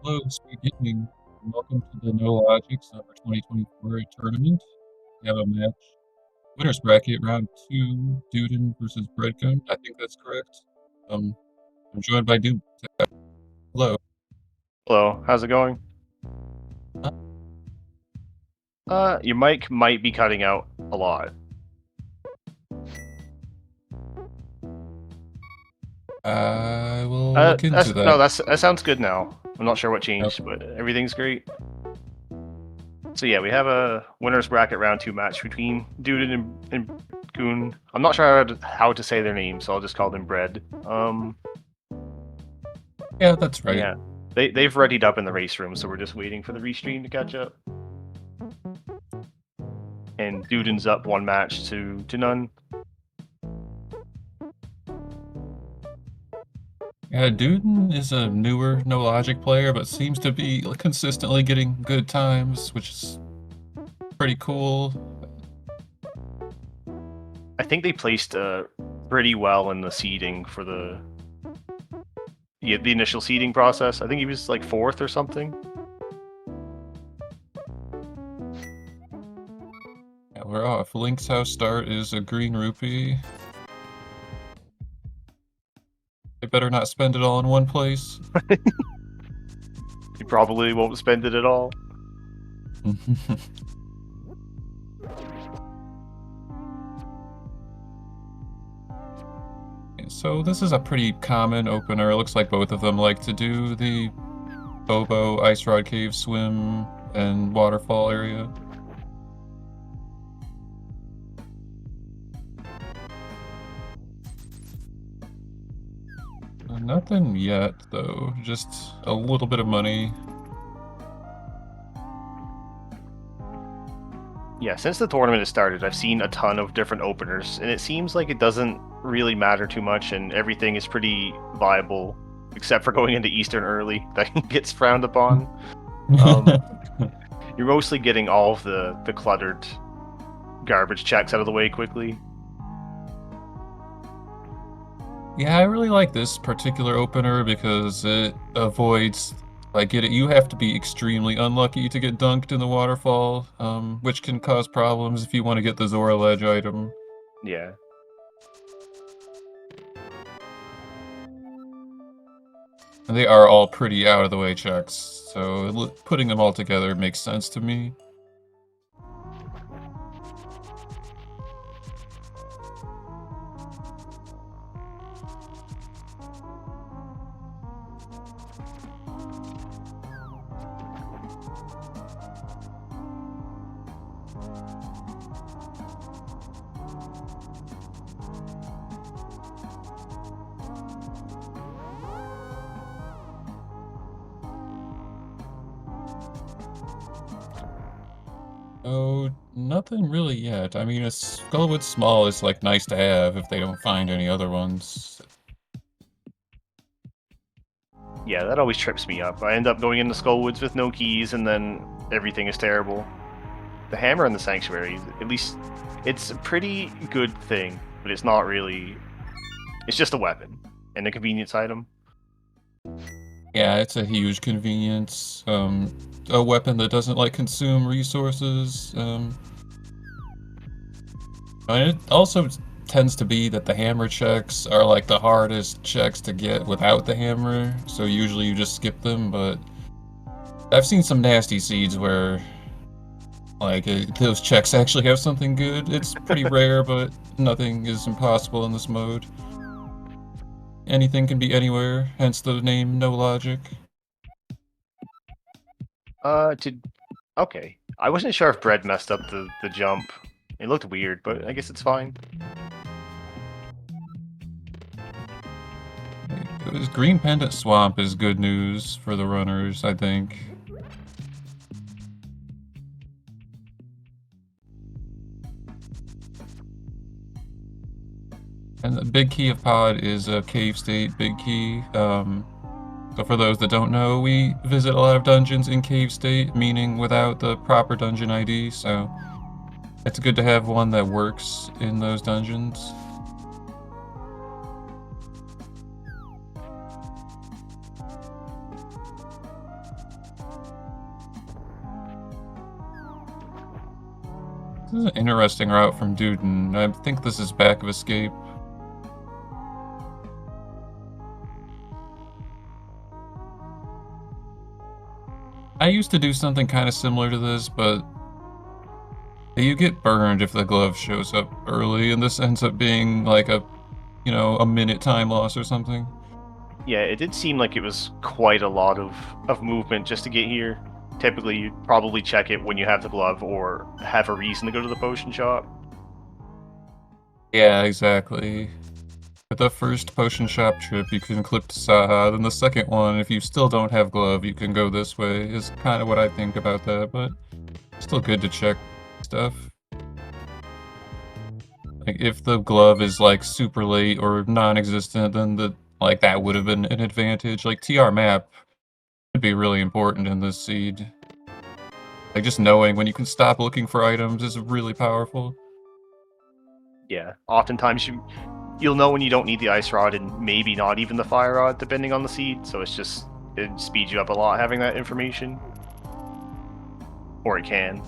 Hello, SpeedGaming. Welcome to the No Logic Summer 2024 tournament. We have a match. Winners bracket, round 2, Duden versus Bread-Kun. I think that's correct. I'm joined by Duden. Hello. Hello, how's it going? Your mic might be cutting out a lot. I will look into that. No, that sounds good now. I'm not sure what changed, Okay. but everything's great. So yeah, we have a winners bracket round 2 match between Duden and Kun. I'm not sure how to say their names, so I'll just call them Bread. Yeah, that's right. Yeah, they've readied up in the race room, so we're just waiting for the restream to catch up. And Duden's up 1 match to none. Yeah, Duden is a newer No Logic player, but seems to be consistently getting good times, which is pretty cool. I think they placed pretty well in the seeding for the initial seeding process. I think he was like 4th or something. Yeah, we're off. Link's house start is a green rupee. They better not spend it all in one place. He probably won't spend it at all. So this is a pretty common opener. It looks like both of them like to do the Bobo, Ice Rod Cave, Swim, and Waterfall area. Nothing yet, though. Just a little bit of money. Yeah, since the tournament has started, I've seen a ton of different openers, and it seems like it doesn't really matter too much, and everything is pretty viable, except for going into Eastern early. That gets frowned upon. You're mostly getting all of the cluttered garbage checks out of the way quickly. Yeah, I really like this particular opener because it avoids, like, you have to be extremely unlucky to get dunked in the waterfall, which can cause problems if you want to get the Zora Ledge item. Yeah. And they are all pretty out of the way checks, so putting them all together makes sense to me. Oh, nothing really yet. I mean, a Skullwood Small is, like, nice to have if they don't find any other ones. Yeah, that always trips me up. I end up going into Skullwoods with no keys, and then everything is terrible. The hammer in the Sanctuary, at least, it's a pretty good thing, but it's not really... It's just a weapon, and a convenience item. Yeah, it's a huge convenience. A weapon that doesn't, like, consume resources. And it also tends to be that the hammer checks are, like, the hardest checks to get without the hammer, so usually you just skip them, but I've seen some nasty seeds where, like, those checks actually have something good. It's pretty rare, but nothing is impossible in this mode. Anything can be anywhere, hence the name No Logic. Okay. I wasn't sure if Bread messed up the jump. It looked weird, but I guess it's fine. This Green Pendant Swamp is good news for the runners, I think. And the big key of Pod is a cave state big key. So for those that don't know, we visit a lot of dungeons in cave state, meaning without the proper dungeon ID, so it's good to have one that works in those dungeons. This is an interesting route from Duden. I think this is back of escape. I used to do something kind of similar to this, but you get burned if the glove shows up early, and this ends up being like a, you know, a minute time loss or something. Yeah, it did seem like it was quite a lot of movement just to get here. Typically, you'd probably check it when you have the glove or have a reason to go to the potion shop. Yeah, exactly. With the first potion shop trip, you can clip to Saha, then the second one, if you still don't have glove, you can go this way, is kind of what I think about that, but still good to check stuff. Like, if the glove is, like, super late or non-existent, then that would have been an advantage. Like, TR map could be really important in this seed. Like, just knowing when you can stop looking for items is really powerful. Yeah, oftentimes you'll know when you don't need the ice rod and maybe not even the fire rod, depending on the seed. So it speeds you up a lot having that information, or it can.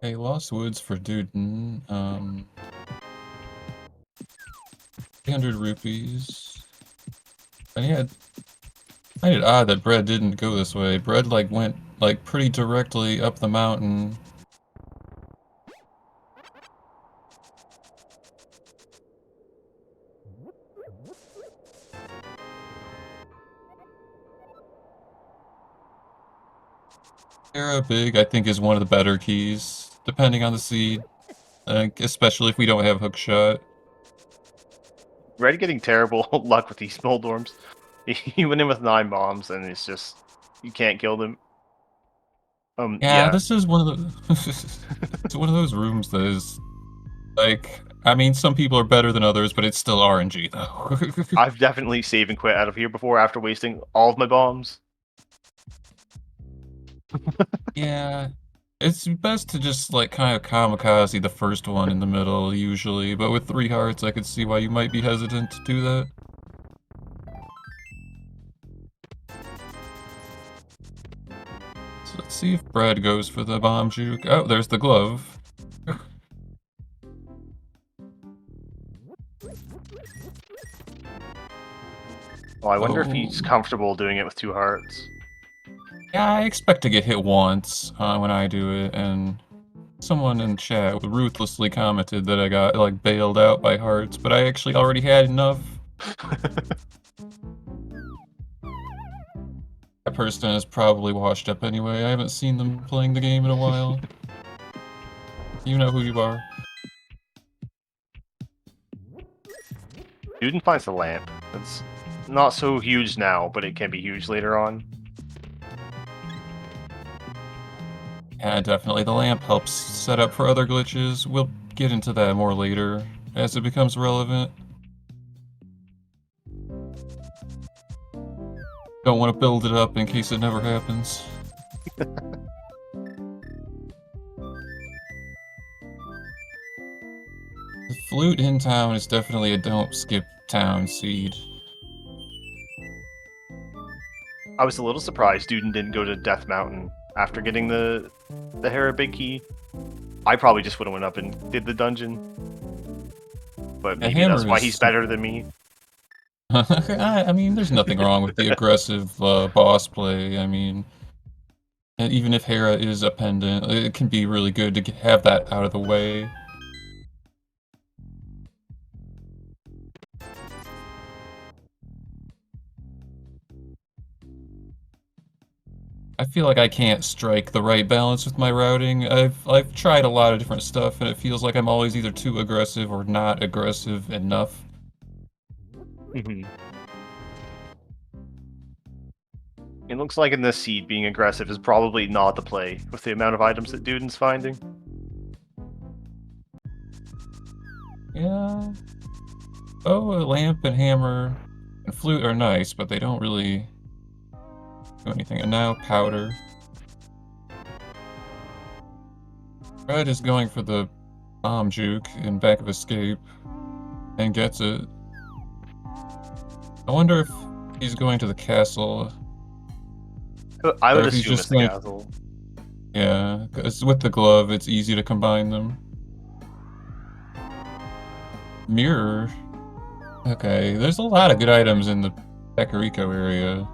Okay, Lost Woods for Duden. 300 rupees. And yeah, I find it odd that Bread didn't go this way. Bread, like, went, like, pretty directly up the mountain. Era Big, I think, is one of the better keys, depending on the seed. Especially if we don't have hook shot. Red getting terrible luck with these Moldorms. He went in with 9 bombs, and it's just you can't kill them. Yeah, Yeah, this is one of the it's one of those rooms that is like, I mean, some people are better than others, but it's still RNG though. I've definitely save and quit out of here before after wasting all of my bombs. Yeah, it's best to just like kind of kamikaze the first one in the middle usually, but with 3 hearts, I could see why you might be hesitant to do that. So let's see if Bread goes for the bomb juke. Oh, there's the glove. Well, I wonder if Oh. he's comfortable doing it with 2 hearts. Yeah, I expect to get hit once when I do it, and someone in chat ruthlessly commented that I got, like, bailed out by hearts, but I actually already had enough. That person is probably washed up anyway. I haven't seen them playing the game in a while. You know who you are. Duden finds the lamp. It's not so huge now, but it can be huge later on. Yeah, definitely. The lamp helps set up for other glitches. We'll get into that more later, as it becomes relevant. Don't want to build it up in case it never happens. The flute in town is definitely a don't skip town seed. I was a little surprised Duden didn't go to Death Mountain after getting the Hera Big Key. I probably just would have went up and did the dungeon. But maybe that's why he's better than me. I mean, there's nothing wrong with the aggressive boss play. I mean, and even if Hera is a pendant, it can be really good to have that out of the way. I feel like I can't strike the right balance with my routing. I've tried a lot of different stuff, and it feels like I'm always either too aggressive or not aggressive enough. It looks like in this seed, being aggressive is probably not the play, with the amount of items that Duden's finding. Yeah. Oh, a lamp and hammer and flute are nice, but they don't really do anything. And now powder. Red is going for the bomb juke in back of escape and gets it. I wonder if he's going to the castle. I Or would if he's assume it's just the like, castle. yeah, because with the glove, it's easy to combine them. Mirror. Okay, there's a lot of good items in the Pecorico area.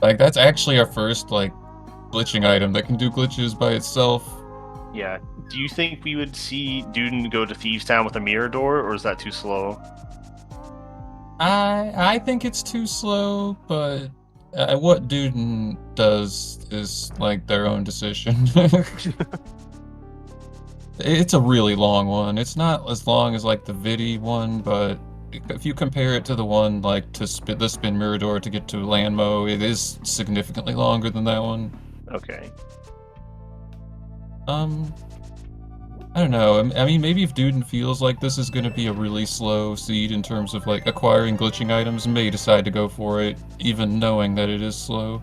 Like, that's actually our first, like, glitching item that can do glitches by itself. Yeah. Do you think we would see Duden go to Thieves Town with a mirror door, or is that too slow? I think it's too slow, but what Duden does is, like, their own decision. It's a really long one. It's not as long as like the Vidi one, but if you compare it to the one like to the Spin Mirador to get to Landmo, it is significantly longer than that one. Okay. I don't know. I mean, maybe if Duden feels like this is going to be a really slow seed in terms of like acquiring glitching items, may decide to go for it, even knowing that it is slow.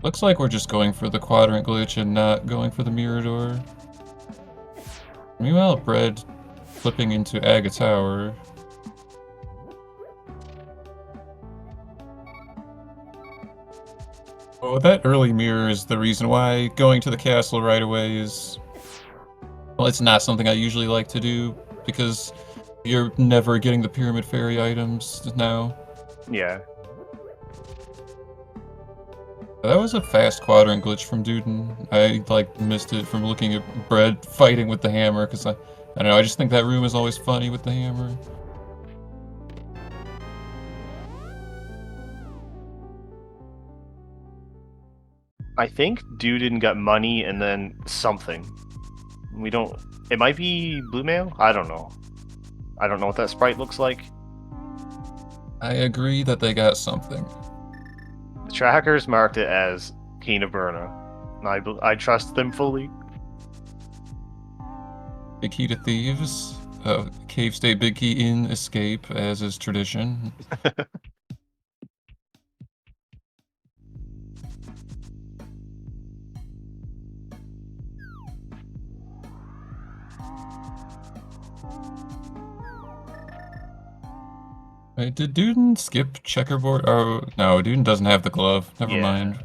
Looks like we're just going for the quadrant glitch and not going for the Mirador. Meanwhile, Bread flipping into Aga Tower. Oh, that early mirror is the reason why going to the castle right away is... Well, it's not something I usually like to do, because you're never getting the Pyramid Fairy items now. Yeah. That was a fast quadrant glitch from Duden. I, like, missed it from looking at Bread fighting with the hammer, because I don't know, I just think that room is always funny with the hammer. I think Duden got money and then something. We don't... It might be Blue Mail? I don't know. I don't know what that sprite looks like. I agree that they got something. The trackers marked it as Cane of Burna. I trust them fully. Big key to thieves. Cave state big key in escape, as is tradition. Wait, did Duden skip checkerboard? Oh, no, Duden doesn't have the glove. Never mind.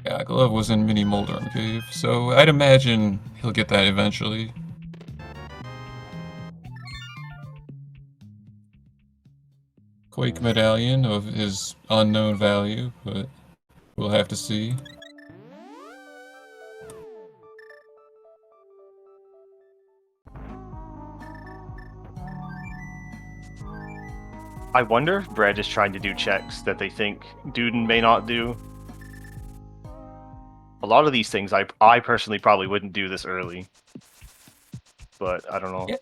Yeah, glove was in Mini Moldorm Cave, so I'd imagine he'll get that eventually. Quake medallion of his unknown value, but we'll have to see. I wonder if Bread is trying to do checks that they think Duden may not do. A lot of these things I personally probably wouldn't do this early. But I don't know. Yeah.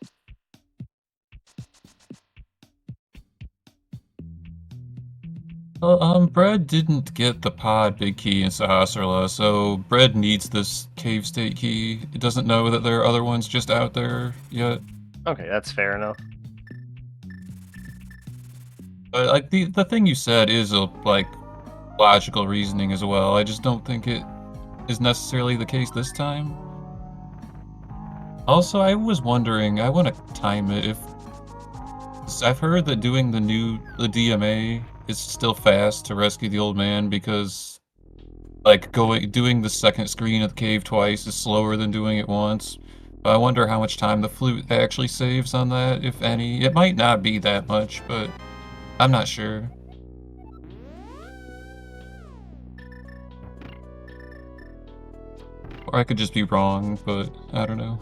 Well, Bread didn't get the pod big key in Sahasrahla, so Bread needs this cave state key. It doesn't know that there are other ones just out there yet. Okay, that's fair enough. But like the thing you said is a like logical reasoning as well. I just don't think it is necessarily the case this time. Also, I was wondering, I want to time it if I've heard that doing the DMA is still fast to rescue the old man because like doing the second screen of the cave twice is slower than doing it once. I wonder how much time the flute actually saves on that, if any. It might not be that much, but I'm not sure. Or I could just be wrong, but I don't know.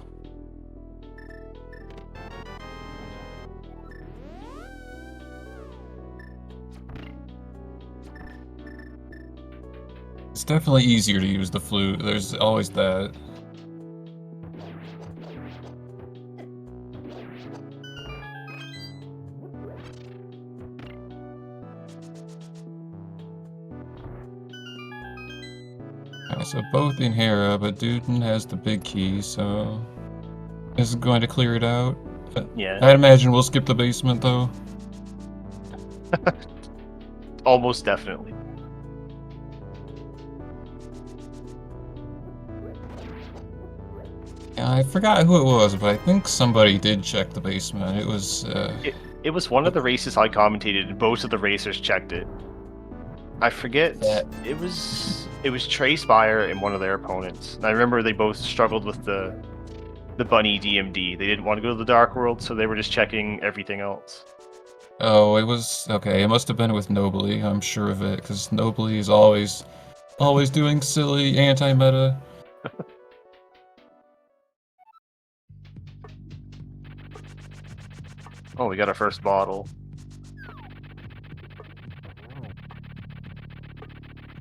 It's definitely easier to use the flute, there's always that. So both in Hera, but Duden has the big key, so is it going to clear it out? Yeah, I'd imagine we'll skip the basement though. almost definitely. Yeah, I forgot who it was, but I think somebody did check the basement. It was It was one of the races I commentated, and both of the racers checked it. I forget. That- It was Trey Spire and one of their opponents. And I remember they both struggled with the bunny DMD. They didn't want to go to the Dark World, so they were just checking everything else. Oh, it was okay. It must have been with Nobly. I'm sure of it, because Nobly is always doing silly anti-meta. Oh, we got our first bottle.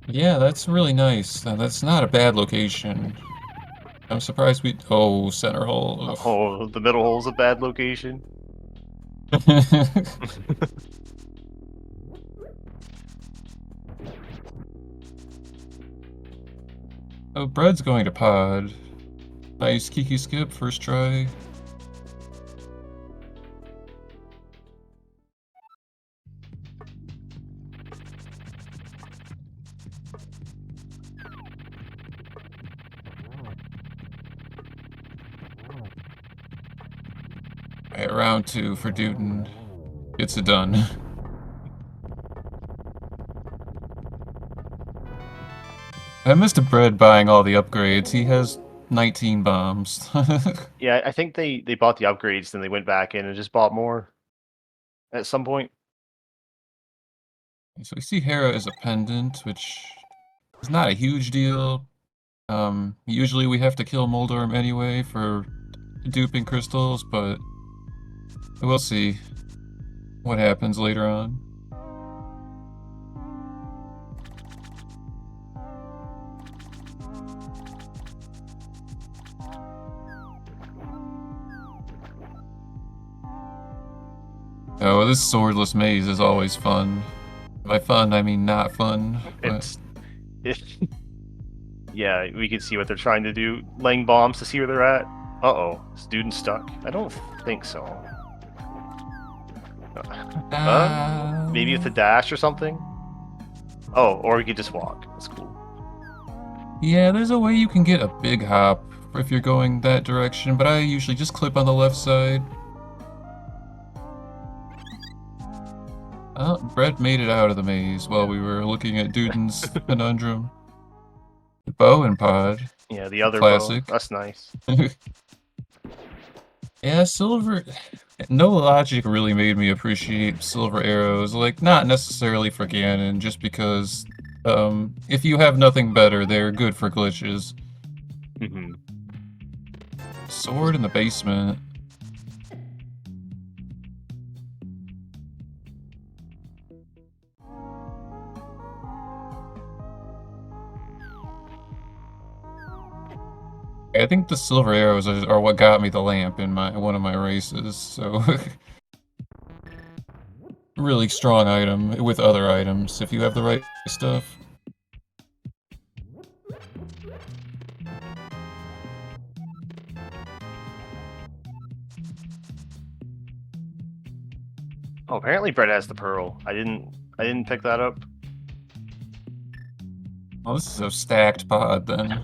Yeah, that's really nice. That's not a bad location. I'm surprised we. Oh, center hole. Ugh. Oh, the middle hole's a bad location. Oh, Bread's going to pod. Nice Kiki skip, first try. Alright, round 2 for Duden. Gets it done. I missed Bread buying all the upgrades. He has 19 bombs. Yeah, I think they bought the upgrades, then they went back in and just bought more at some point. So we see Hera as a pendant, which is not a huge deal. Usually we have to kill Moldorm anyway for duping crystals, but we'll see what happens later on. Oh, this swordless maze is always fun. By fun, I mean not fun. But... Yeah, we can see what they're trying to do. Laying bombs to see where they're at. Uh-oh, student stuck. I don't think so. Maybe with a dash or something? Oh, or we could just walk. That's cool. Yeah, there's a way you can get a big hop if you're going that direction, but I usually just clip on the left side. Oh, Brett made it out of the maze while we were looking at Duden's conundrum. Bow and pod. Yeah, the other classic. bow. That's nice. Yeah, silver... No logic really made me appreciate silver arrows. Like, not necessarily for Ganon, just because, if you have nothing better, they're good for glitches. Mm-hmm. Sword in the basement. I think the silver arrows are what got me the lamp in one of my races, so... Really strong item with other items, if you have the right stuff. Oh, apparently Brett has the pearl. I didn't pick that up. Oh, this is a stacked pod, then.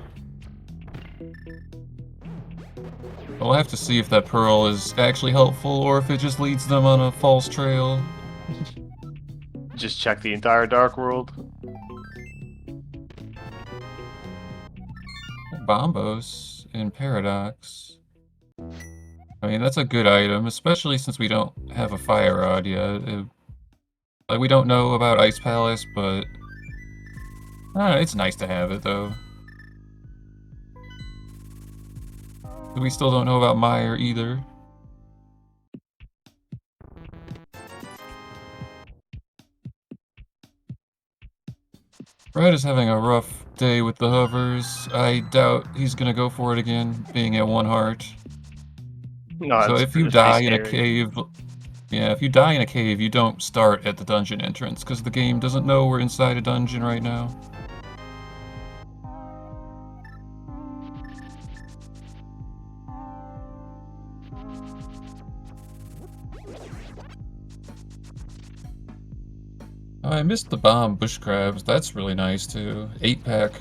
We'll have to see if that pearl is actually helpful, or if it just leads them on a false trail. Just check the entire Dark World. Bombos in Paradox. I mean, that's a good item, especially since we don't have a fire rod yet. Like, we don't know about Ice Palace, but... I don't know, it's nice to have it, though. We still don't know about Meyer, either. Brad is having a rough day with the hovers. I doubt he's gonna go for it again, being at 1 heart. No, So if you die in a cave... Yeah, if you die in a cave, you don't start at the dungeon entrance, because the game doesn't know we're inside a dungeon right now. Oh, I missed the bomb bush crabs. That's really nice too. 8-pack.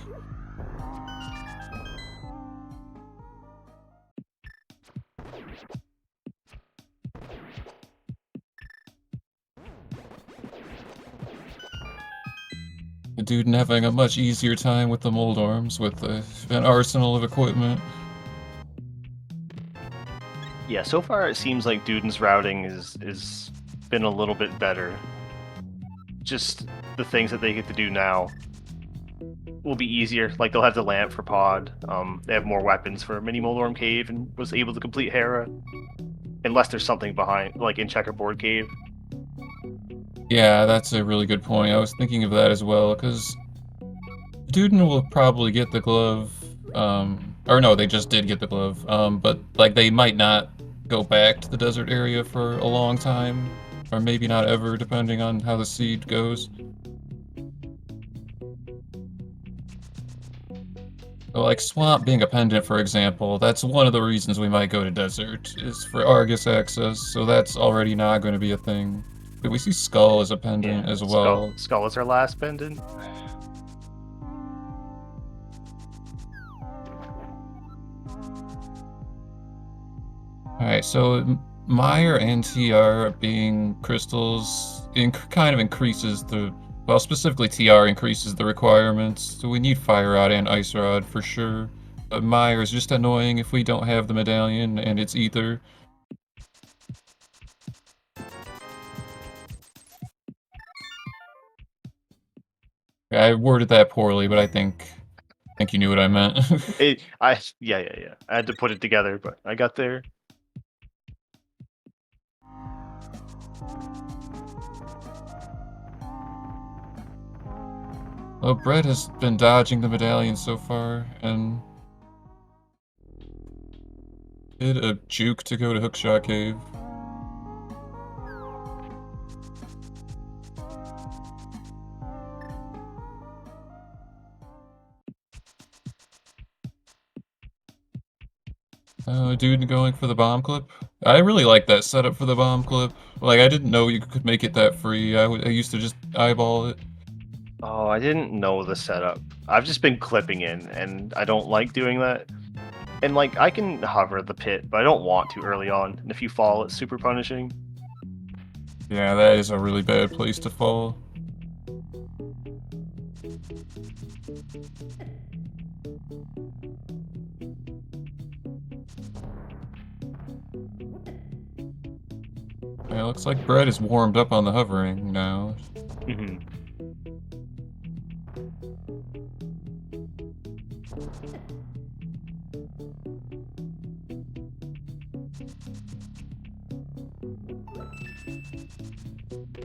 The Duden having a much easier time with the mold arms with an arsenal of equipment. Yeah, so far it seems like Duden's routing is been a little bit better. Just the things that they get to do now will be easier. Like they'll have the lamp for pod. They have more weapons for Mini Moldorm Cave and was able to complete Hera. Unless there's something behind, like in Checkerboard Cave. Yeah, that's a really good point. I was thinking of that as well, because Duden will probably get the glove, or no, they just did get the glove, but like they might not go back to the desert area for a long time, or maybe not ever, depending on how the seed goes. So, like Swamp being a pendant, for example, that's one of the reasons we might go to desert, is for Argus access, so that's already not going to be a thing. But we see Skull as a pendant as well. Skull is our last pendant. Alright, so Meyer and TR being crystals kind of increases the, well, specifically TR increases the requirements. So we need Fire Rod and Ice Rod for sure. But Meyer is just annoying if we don't have the medallion and it's Ether. I worded that poorly, but I think you knew what I meant. Yeah. I had to put it together, but I got there. Well, Bread has been dodging the medallion so far, and did a juke to go to Hookshot Cave. Dude going for the bomb clip. I really like that setup for the bomb clip. Like, I didn't know you could make it that free. I used to just eyeball it. Oh, I didn't know the setup. I've just been clipping in, and I don't like doing that. And like, I can hover the pit, but I don't want to early on. And if you fall, it's super punishing. Yeah, that is a really bad place to fall. Yeah, looks like Bread is warmed up on the hovering now. Mm-hmm.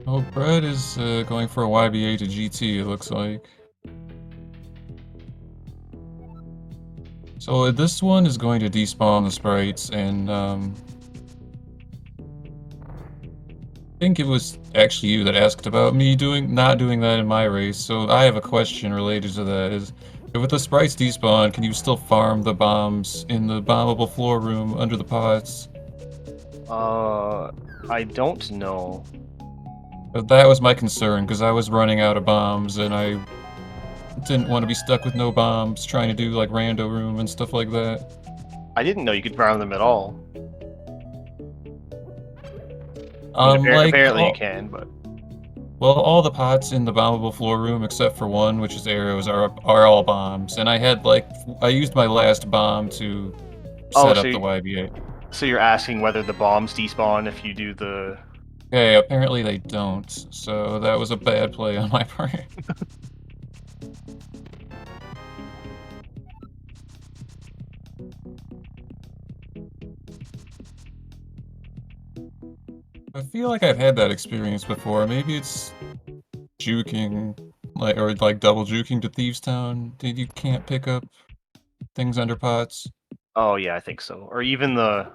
Oh, Bread is going for a YBA to GT, it looks like. So this one is going to despawn the sprites, and I think it was actually you that asked about me not doing that in my race, so I have a question related to that. Is with the sprites despawn, can you still farm the bombs in the bombable floor room under the pots? I don't know. But that was my concern, because I was running out of bombs, and I didn't want to be stuck with no bombs, trying to do like rando room and stuff like that. I didn't know you could farm them at all. Apparently you can, but... Well, all the pots in the bombable floor room except for one, which is arrows, are all bombs. And I had I used my last bomb to set up the YBA. So you're asking whether the bombs despawn if you do the... Okay, apparently they don't. So that was a bad play on my part. I feel like I've had that experience before. Maybe it's juking, or double juking to Thieves Town. You can't pick up things under pots. Oh yeah, I think so. Or even the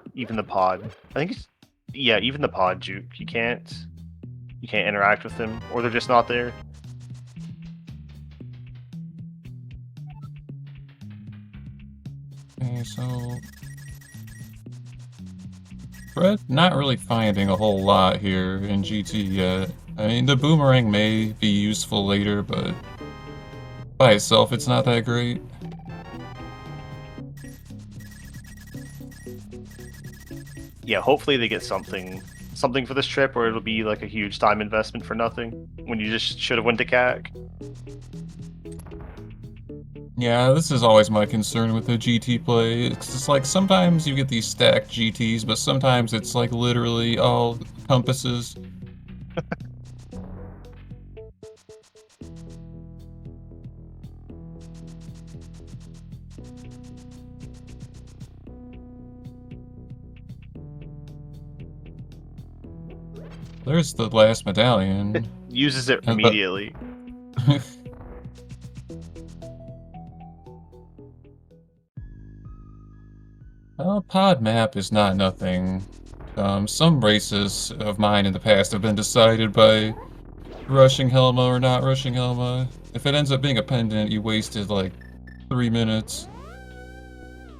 pod. I think it's... Yeah, even the pod juke. You can't interact with them, or they're just not there. Okay, so Brett, not really finding a whole lot here in GT yet. I mean, the boomerang may be useful later, but by itself, it's not that great. Yeah, hopefully they get something for this trip, or it'll be like a huge time investment for nothing when you just should have went to CAC. Yeah, this is always my concern with the GT play. It's just like sometimes you get these stacked GTs, but sometimes it's like literally all compasses. There's the last medallion. Uses it immediately. Pod map is not nothing. Some races of mine in the past have been decided by rushing Helma or not rushing Helma. If it ends up being a pendant, you wasted like 3 minutes.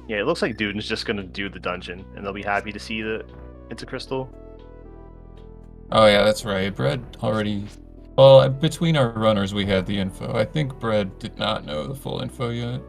Yeah, it looks like Duden's just gonna do the dungeon, and they'll be happy to see that it's a crystal. Oh yeah, that's right. Bread already... Well, between our runners we had the info. I think Bread did not know the full info yet.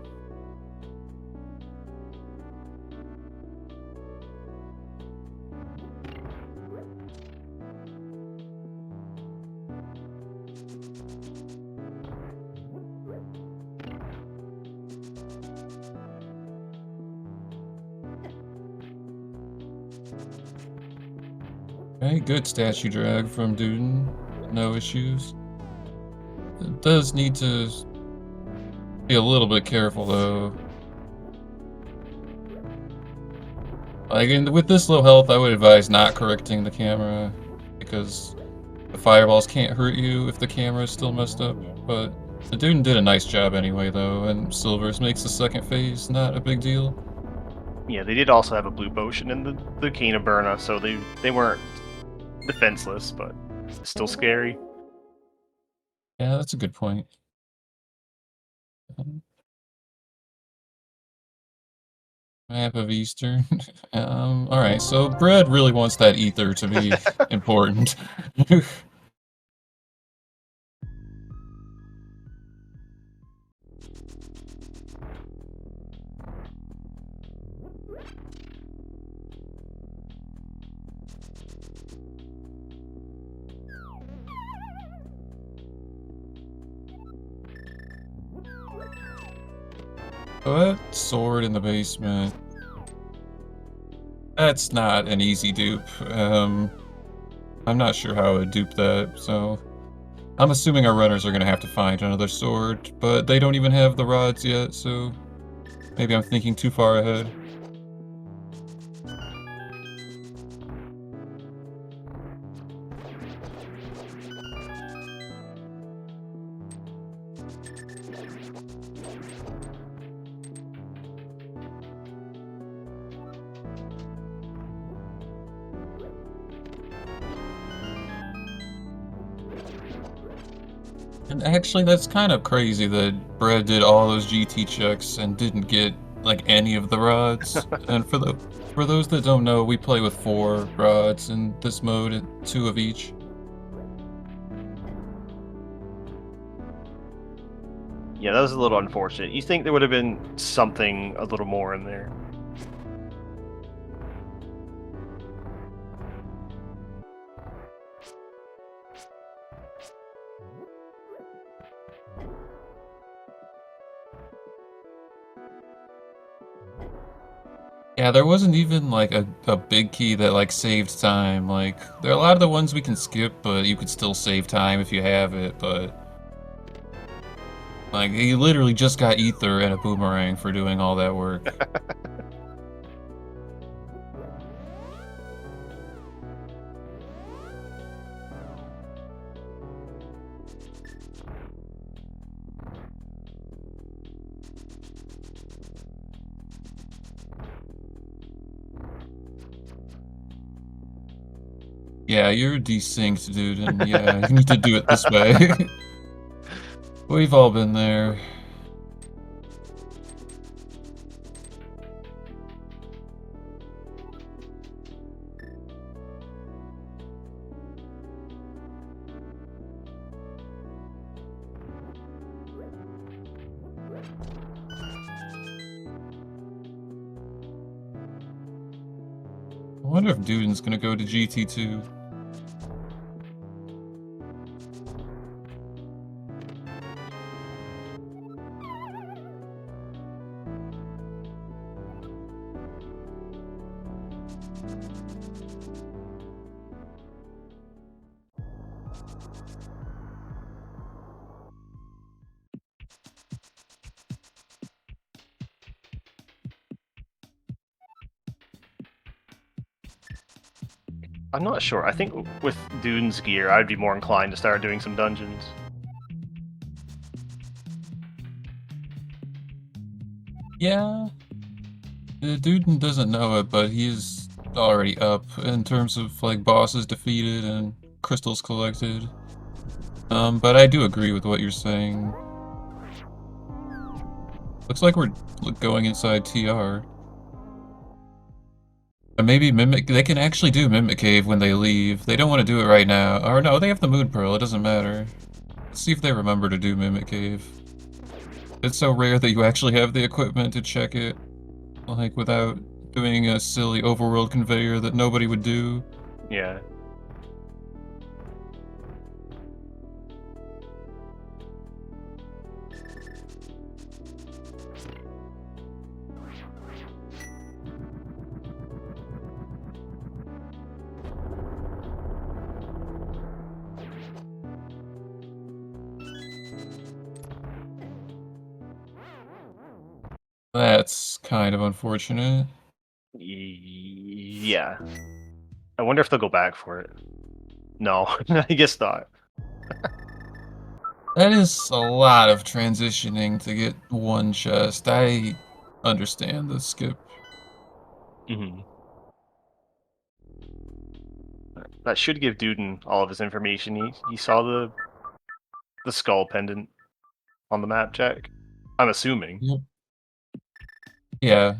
Okay, good statue drag from Duden. No issues. It does need to be a little bit careful though. Like, with this low health, I would advise not correcting the camera, because the fireballs can't hurt you if the camera is still messed up. But the Duden did a nice job anyway though, and Silvers makes the second phase not a big deal. Yeah, they did also have a blue potion in the Cana Burna, so they weren't defenseless, but still scary. Yeah, that's a good point. Map of Eastern. Alright, so Brad really wants that ether to be important. That sword in the basement. That's not an easy dupe. I'm not sure how I would dupe that, so... I'm assuming our runners are gonna have to find another sword, but they don't even have the rods yet, so... Maybe I'm thinking too far ahead. And actually, that's kind of crazy that Brad did all those GT checks and didn't get, like, any of the rods. And for those that don't know, we play with 4 rods in this mode, 2 of each. Yeah, that was a little unfortunate. You think there would have been something a little more in there. Yeah, there wasn't even, like, a big key that, like, saved time. Like, there are a lot of the ones we can skip, but you could still save time if you have it, but... Like, you literally just got ether and a boomerang for doing all that work. Yeah, you're desynced, dude, and yeah, you need to do it this way. We've all been there. wonder if Duden's gonna go to GT2. I'm not sure. I think with Duden's gear, I'd be more inclined to start doing some dungeons. Yeah. Duden doesn't know it, but he's already up in terms of like bosses defeated and crystals collected. But I do agree with what you're saying. Looks like we're going inside TR. And maybe Mimic, they can actually do Mimic Cave when they leave. They don't want to do it right now. Or no, they have the Moon Pearl, it doesn't matter. Let's see if they remember to do Mimic Cave. It's so rare that you actually have the equipment to check it, like without doing a silly overworld conveyor that nobody would do. Yeah. That's kind of unfortunate. Yeah. I wonder if they'll go back for it. No, I guess not. That is a lot of transitioning to get one chest. I understand the skip. Mm-hmm. That should give Duden all of his information. He saw the skull pendant on the map check. I'm assuming. Yep. Yeah.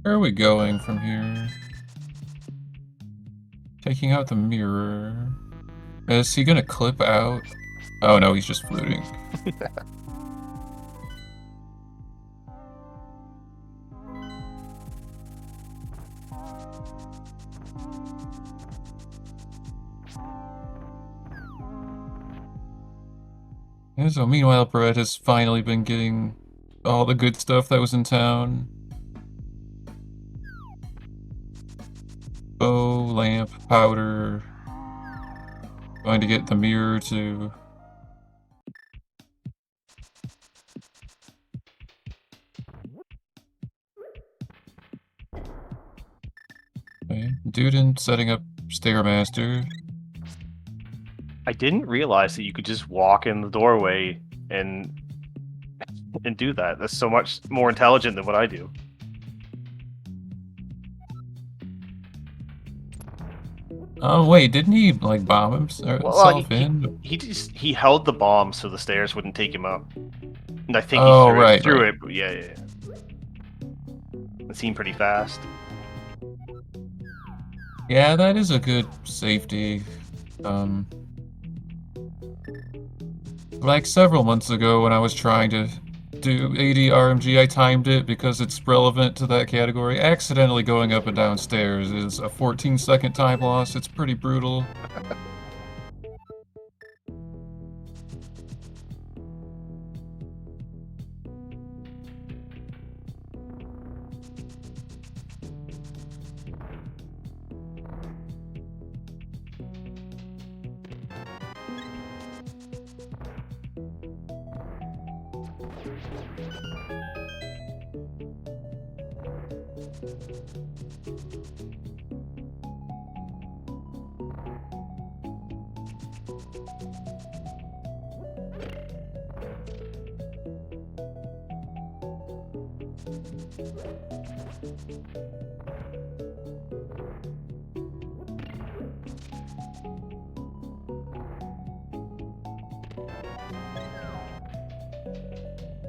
Where are we going from here? Taking out the mirror. Is he gonna clip out? Oh no, he's just floating. And so meanwhile, Bread has finally been getting all the good stuff that was in town. Bow, lamp, powder. Going to get the mirror too. Okay. Duden setting up Stairmaster. I didn't realize that you could just walk in the doorway and do that. That's so much more intelligent than what I do. Oh wait, didn't he like bomb himself in? He held the bomb so the stairs wouldn't take him up. And I think Oh, he right, threw right. it, but yeah. It seemed pretty fast. Yeah, that is a good safety. Like several months ago when I was trying to do AD RMG, I timed it because it's relevant to that category. Accidentally going up and down stairs is a 14-second time loss. It's pretty brutal.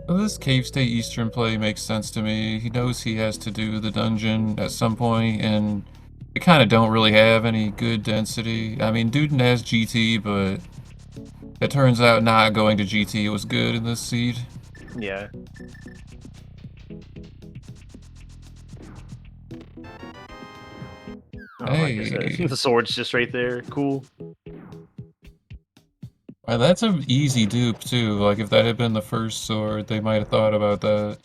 Well, this Cave State Eastern play makes sense to me. He knows he has to do the dungeon at some point, and they kind of don't really have any good density. I mean, Duden has GT, but it turns out not going to GT was good in this seed. Yeah. Oh, like I said, Hey, the sword's just right there. Cool. well, that's an easy dupe too. Like if that had been the first sword, they might have thought about that.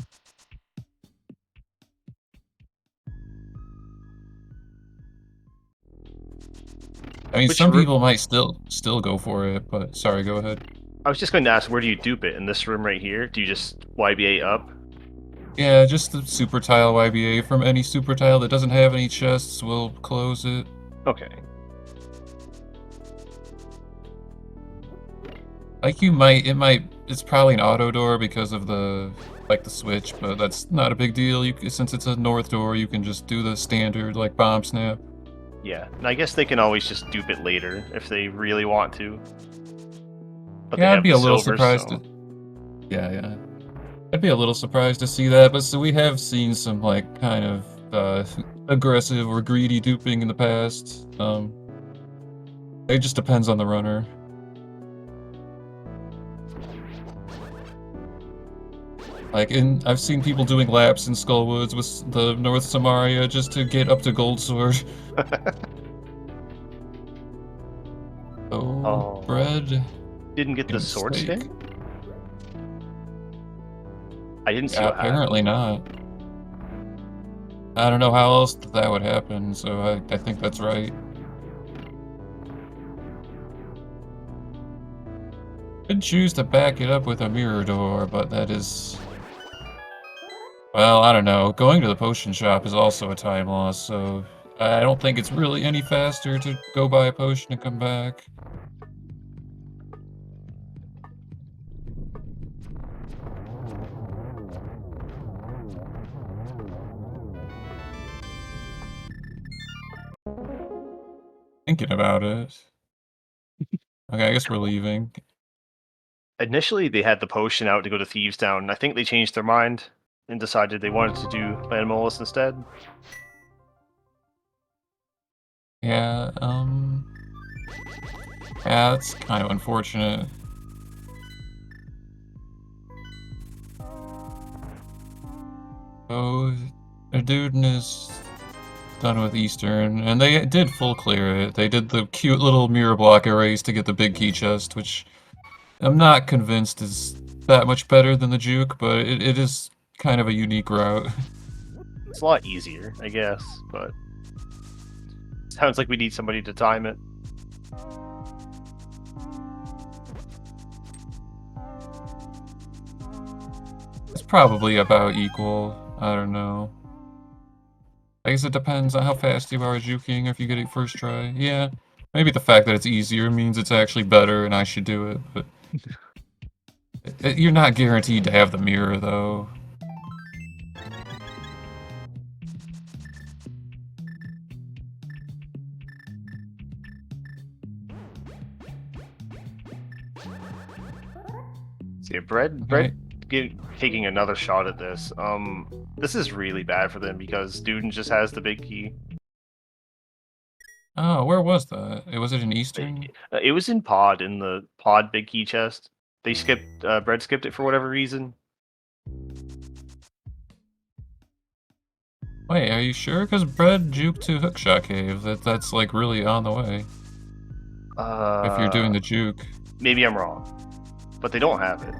I mean, Which some people might still go for it, but sorry, go ahead. I was just going to ask, where do you dupe it? In this room right here? Do you just YBA up? Yeah, just the super tile YBA from any super tile that doesn't have any chests will close it. Okay. Like it's probably an auto door because of the switch, but that's not a big deal. Since it's a north door, you can just do the standard like bomb snap. Yeah, and I guess they can always just dupe it later if they really want to. But they Yeah, I'd have be the a little silver, surprised so... yeah. I'd be a little surprised to see that, but so we have seen some like kind of aggressive or greedy duping in the past. It just depends on the runner. I've seen people doing laps in Skullwoods with the North Samaria just to get up to Gold Sword. Oh, Bread. didn't get the Getting sword steak. spin? I didn't see Yeah, what apparently not. I don't know how else that would happen, so I think that's right. Could choose to back it up with a mirror door, but that is... Well, I don't know. Going to the potion shop is also a time loss, so I don't think it's really any faster to go buy a potion and come back. Thinking about it. Okay, I guess we're leaving. Initially, they had the potion out to go to Thieves Town, and I think they changed their mind and decided they wanted to do Landmolus instead. Yeah, yeah, that's kind of unfortunate. Oh, the Duden is done with Eastern, and they did full clear it. They did the cute little mirror block erase to get the big key chest, which I'm not convinced is that much better than the juke, but it is kind of a unique route. It's a lot easier, I guess, but sounds like we need somebody to time it. It's probably about equal. I don't know. I guess it depends on how fast you are juking or if you get it first try. Yeah, maybe the fact that it's easier means it's actually better and I should do it, but you're not guaranteed to have the mirror, though. See, Bread taking another shot at this. This is really bad for them because Duden just has the big key. Oh, where was that? Was it in Eastern? It was in Pod, in the Pod big key chest. They skipped, Bread skipped it for whatever reason. Wait, are you sure? Because Bread juked to Hookshot Cave. That's like really on the way. If you're doing the juke. Maybe I'm wrong, but they don't have it.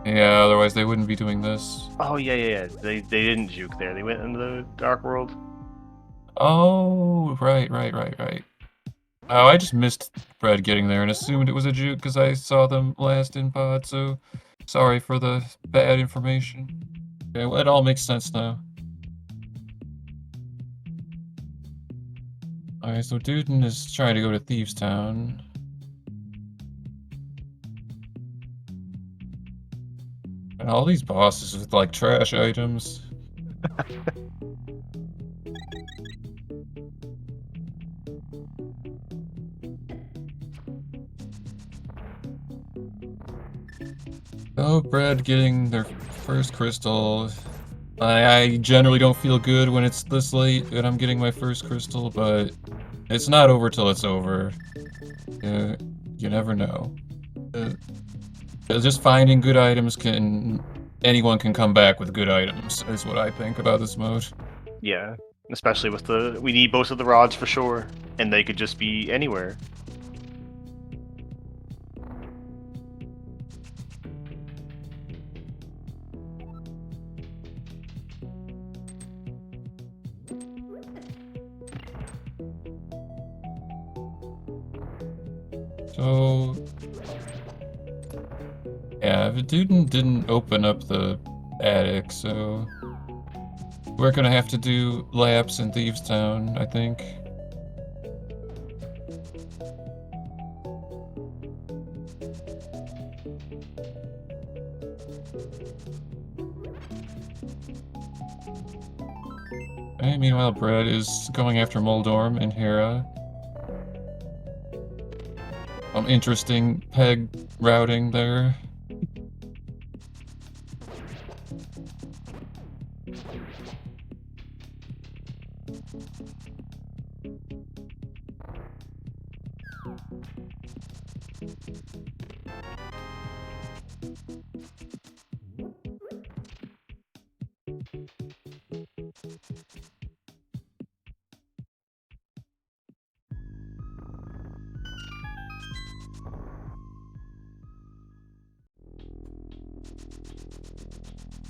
Yeah, otherwise they wouldn't be doing this. Oh yeah. They didn't juke there. They went into the Dark World. Oh, right. Oh, I just missed Bread getting there and assumed it was a juke because I saw them last in pod, so sorry for the bad information. Okay, well, it all makes sense now. Alright, so Duden is trying to go to Thieves Town. And all these bosses with like trash items. Oh, Bread getting their first crystal. I generally don't feel good when it's this late and I'm getting my first crystal, but it's not over till it's over. Uh, you never know. Uh, just finding good items anyone can come back with good items, is what I think about this mode. Yeah, especially with we need both of the rods for sure, and they could just be anywhere. So, yeah, the Duden didn't open up the attic, so we're gonna have to do laps in Thieves Town, I think. Okay, meanwhile, Bread is going after Moldorm and Hera. Interesting peg routing there.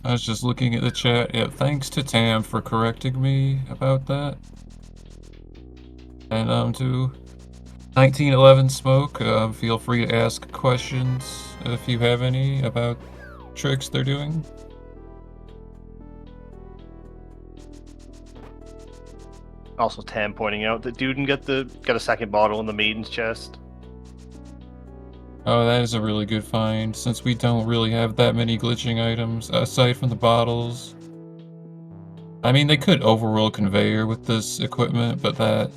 I was just looking at the chat. Yeah, thanks to Tam for correcting me about that. And to 1911 Smoke, feel free to ask questions if you have any about tricks they're doing. Also, Tam pointing out that Duden got a second bottle in the maiden's chest. Oh, that is a really good find, since we don't really have that many glitching items, aside from the bottles. I mean, they could overrule Conveyor with this equipment, but that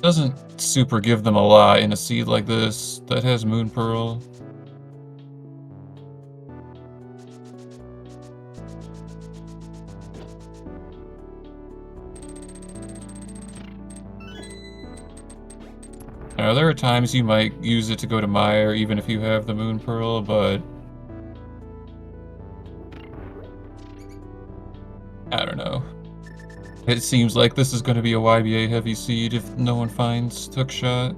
doesn't super give them a lot in a seed like this that has Moon Pearl. There are times you might use it to go to Mire even if you have the Moon Pearl, but I don't know. It seems like this is going to be a YBA heavy seed if no one finds Hookshot.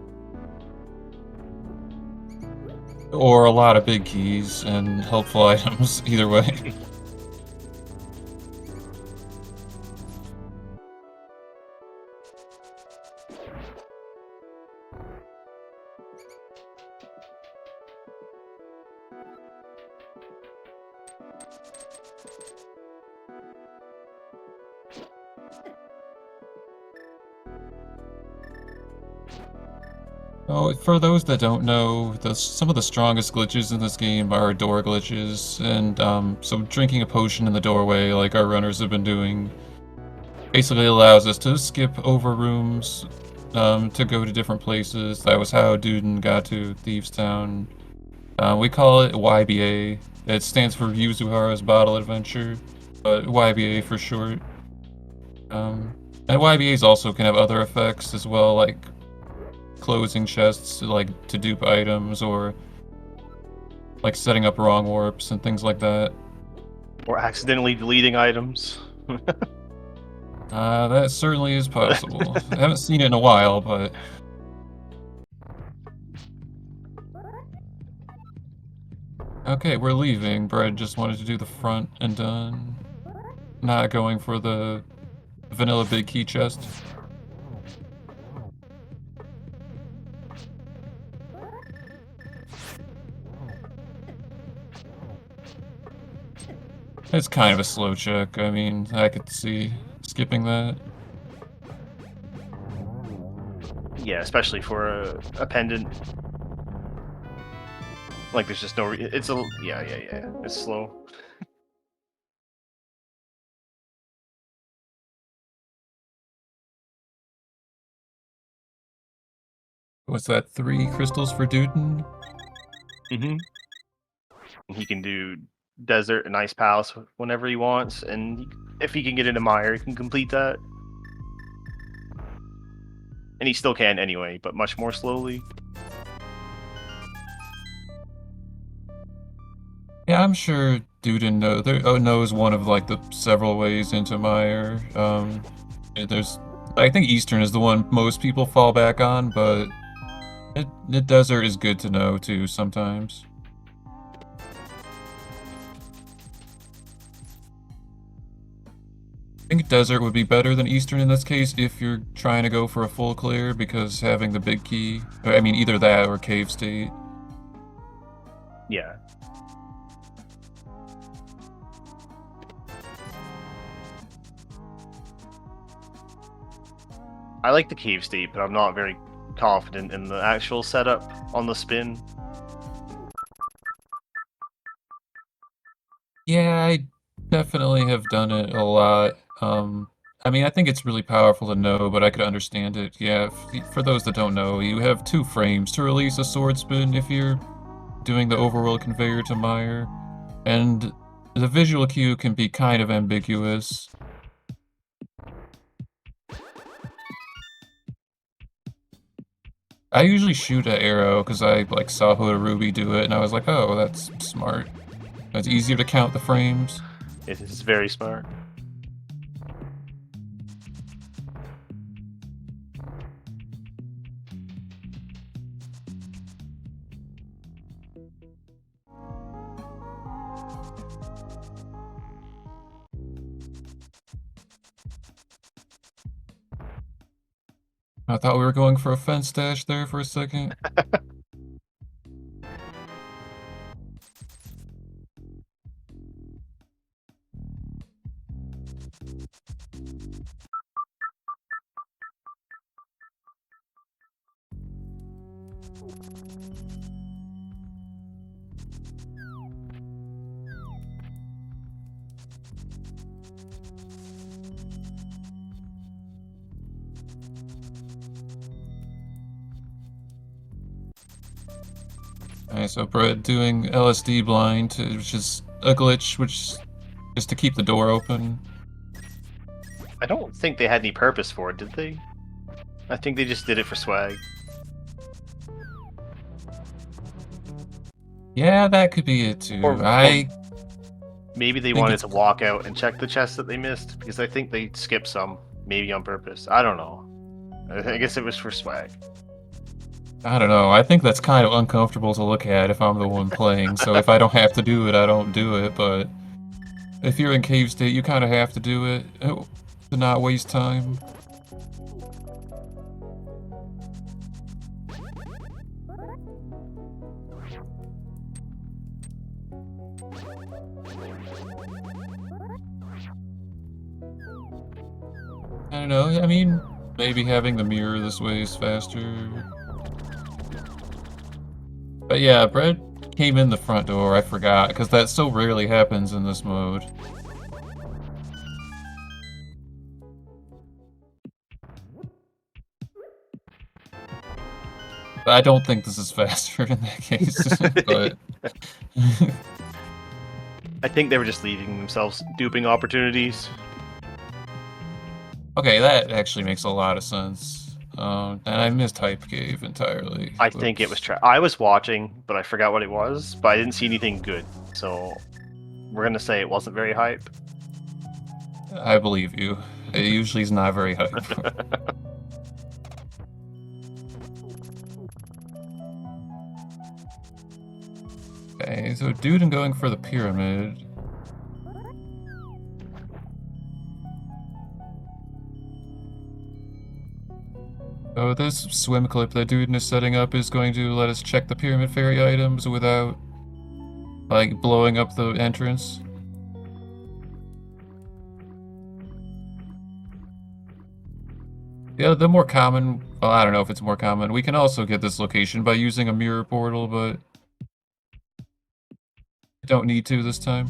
Or a lot of big keys and helpful items, either way. Oh, for those that don't know, some of the strongest glitches in this game are door glitches, and so drinking a potion in the doorway, like our runners have been doing, basically allows us to skip over rooms to go to different places. That was how Duden got to Thieves Town. We call it YBA. It stands for Yuzuhara's Bottle Adventure, but YBA for short. And YBAs also can have other effects as well, like closing chests like to dupe items or like setting up wrong warps and things like that. Or accidentally deleting items. That certainly is possible. I haven't seen it in a while, but okay, we're leaving. Bread just wanted to do the front and done. Not going for the vanilla big key chest. It's kind of a slow check. I mean, I could see skipping that. Yeah, especially for a pendant. Like, there's just no. It's a yeah. It's slow. What's that? 3 crystals for Duden? Mm-hmm. He can do desert and ice palace whenever he wants, and if he can get into Mire, he can complete that. And he still can anyway, but much more slowly. Yeah, I'm sure Duden knows one of like the several ways into Mire. There's, I think Eastern is the one most people fall back on, but the desert is good to know too sometimes. I think desert would be better than Eastern in this case if you're trying to go for a full clear, because having the big key, I mean either that or cave state. Yeah. I like the cave state, but I'm not very confident in the actual setup on the spin. Yeah, I definitely have done it a lot. I mean, I think it's really powerful to know, but I could understand it. Yeah, for those that don't know, you have 2 frames to release a sword spin if you're doing the overworld conveyor to Mire, and the visual cue can be kind of ambiguous. I usually shoot an arrow because I like saw Hoda Ruby do it, and I was like, oh, that's smart. It's easier to count the frames. It is very smart. I thought we were going for a fence dash there for a second. Alright, so Bread doing LSD blind, which is a glitch, which is to keep the door open. I don't think they had any purpose for it, did they? I think they just did it for swag. Yeah, that could be it too. Maybe they think wanted it's- to walk out and check the chests that they missed, because I think they skipped some, maybe on purpose. I don't know. I guess it was for swag. I don't know. I think that's kind of uncomfortable to look at if I'm the one playing. So if I don't have to do it, I don't do it. But if you're in cave state, you kind of have to do it to not waste time. I don't know. I mean, maybe having the mirror this way is faster. But yeah, Bread came in the front door. I forgot, because that so rarely happens in this mode. But I don't think this is faster in that case, but... I think they were just leaving themselves duping opportunities. Okay, that actually makes a lot of sense. And I missed Hype Cave entirely. I think it was I was watching, but I forgot what it was, but I didn't see anything good. So we're gonna say it wasn't very hype. I believe you. It usually is not very hype. Okay, so Duden going for the pyramid. So this swim clip that Duden is setting up is going to let us check the pyramid fairy items without, like, blowing up the entrance. Yeah, the more common, well, I don't know if it's more common. We can also get this location by using a mirror portal, but don't need to this time.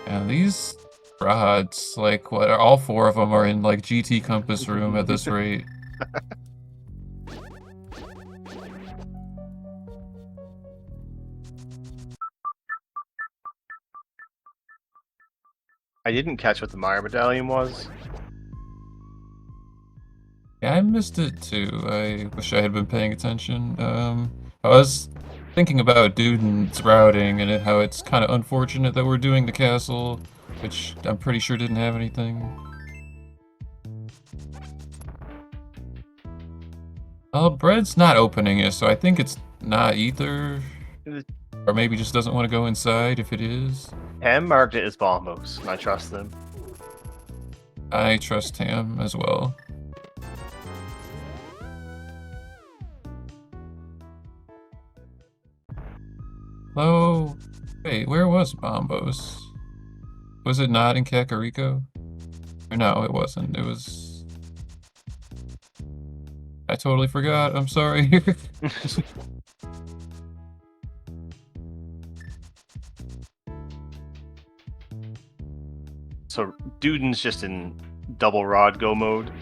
And these rods. Like, what? All 4 of them are in like GT Compass room at this rate. I didn't catch what the Meyer medallion was. Yeah, I missed it too. I wish I had been paying attention. I was thinking about Duden's routing and how it's kind of unfortunate that we're doing the castle, which I'm pretty sure didn't have anything. Bread's not opening it, so I think it's not either. Or maybe just doesn't want to go inside if it is. Ham marked it as bombos, and I trust them. I trust Ham as well. Oh, wait, where was Bombos? Was it not in Kakariko? Or no, it wasn't. It was... I totally forgot. I'm sorry. So Duden's just in double rod go mode.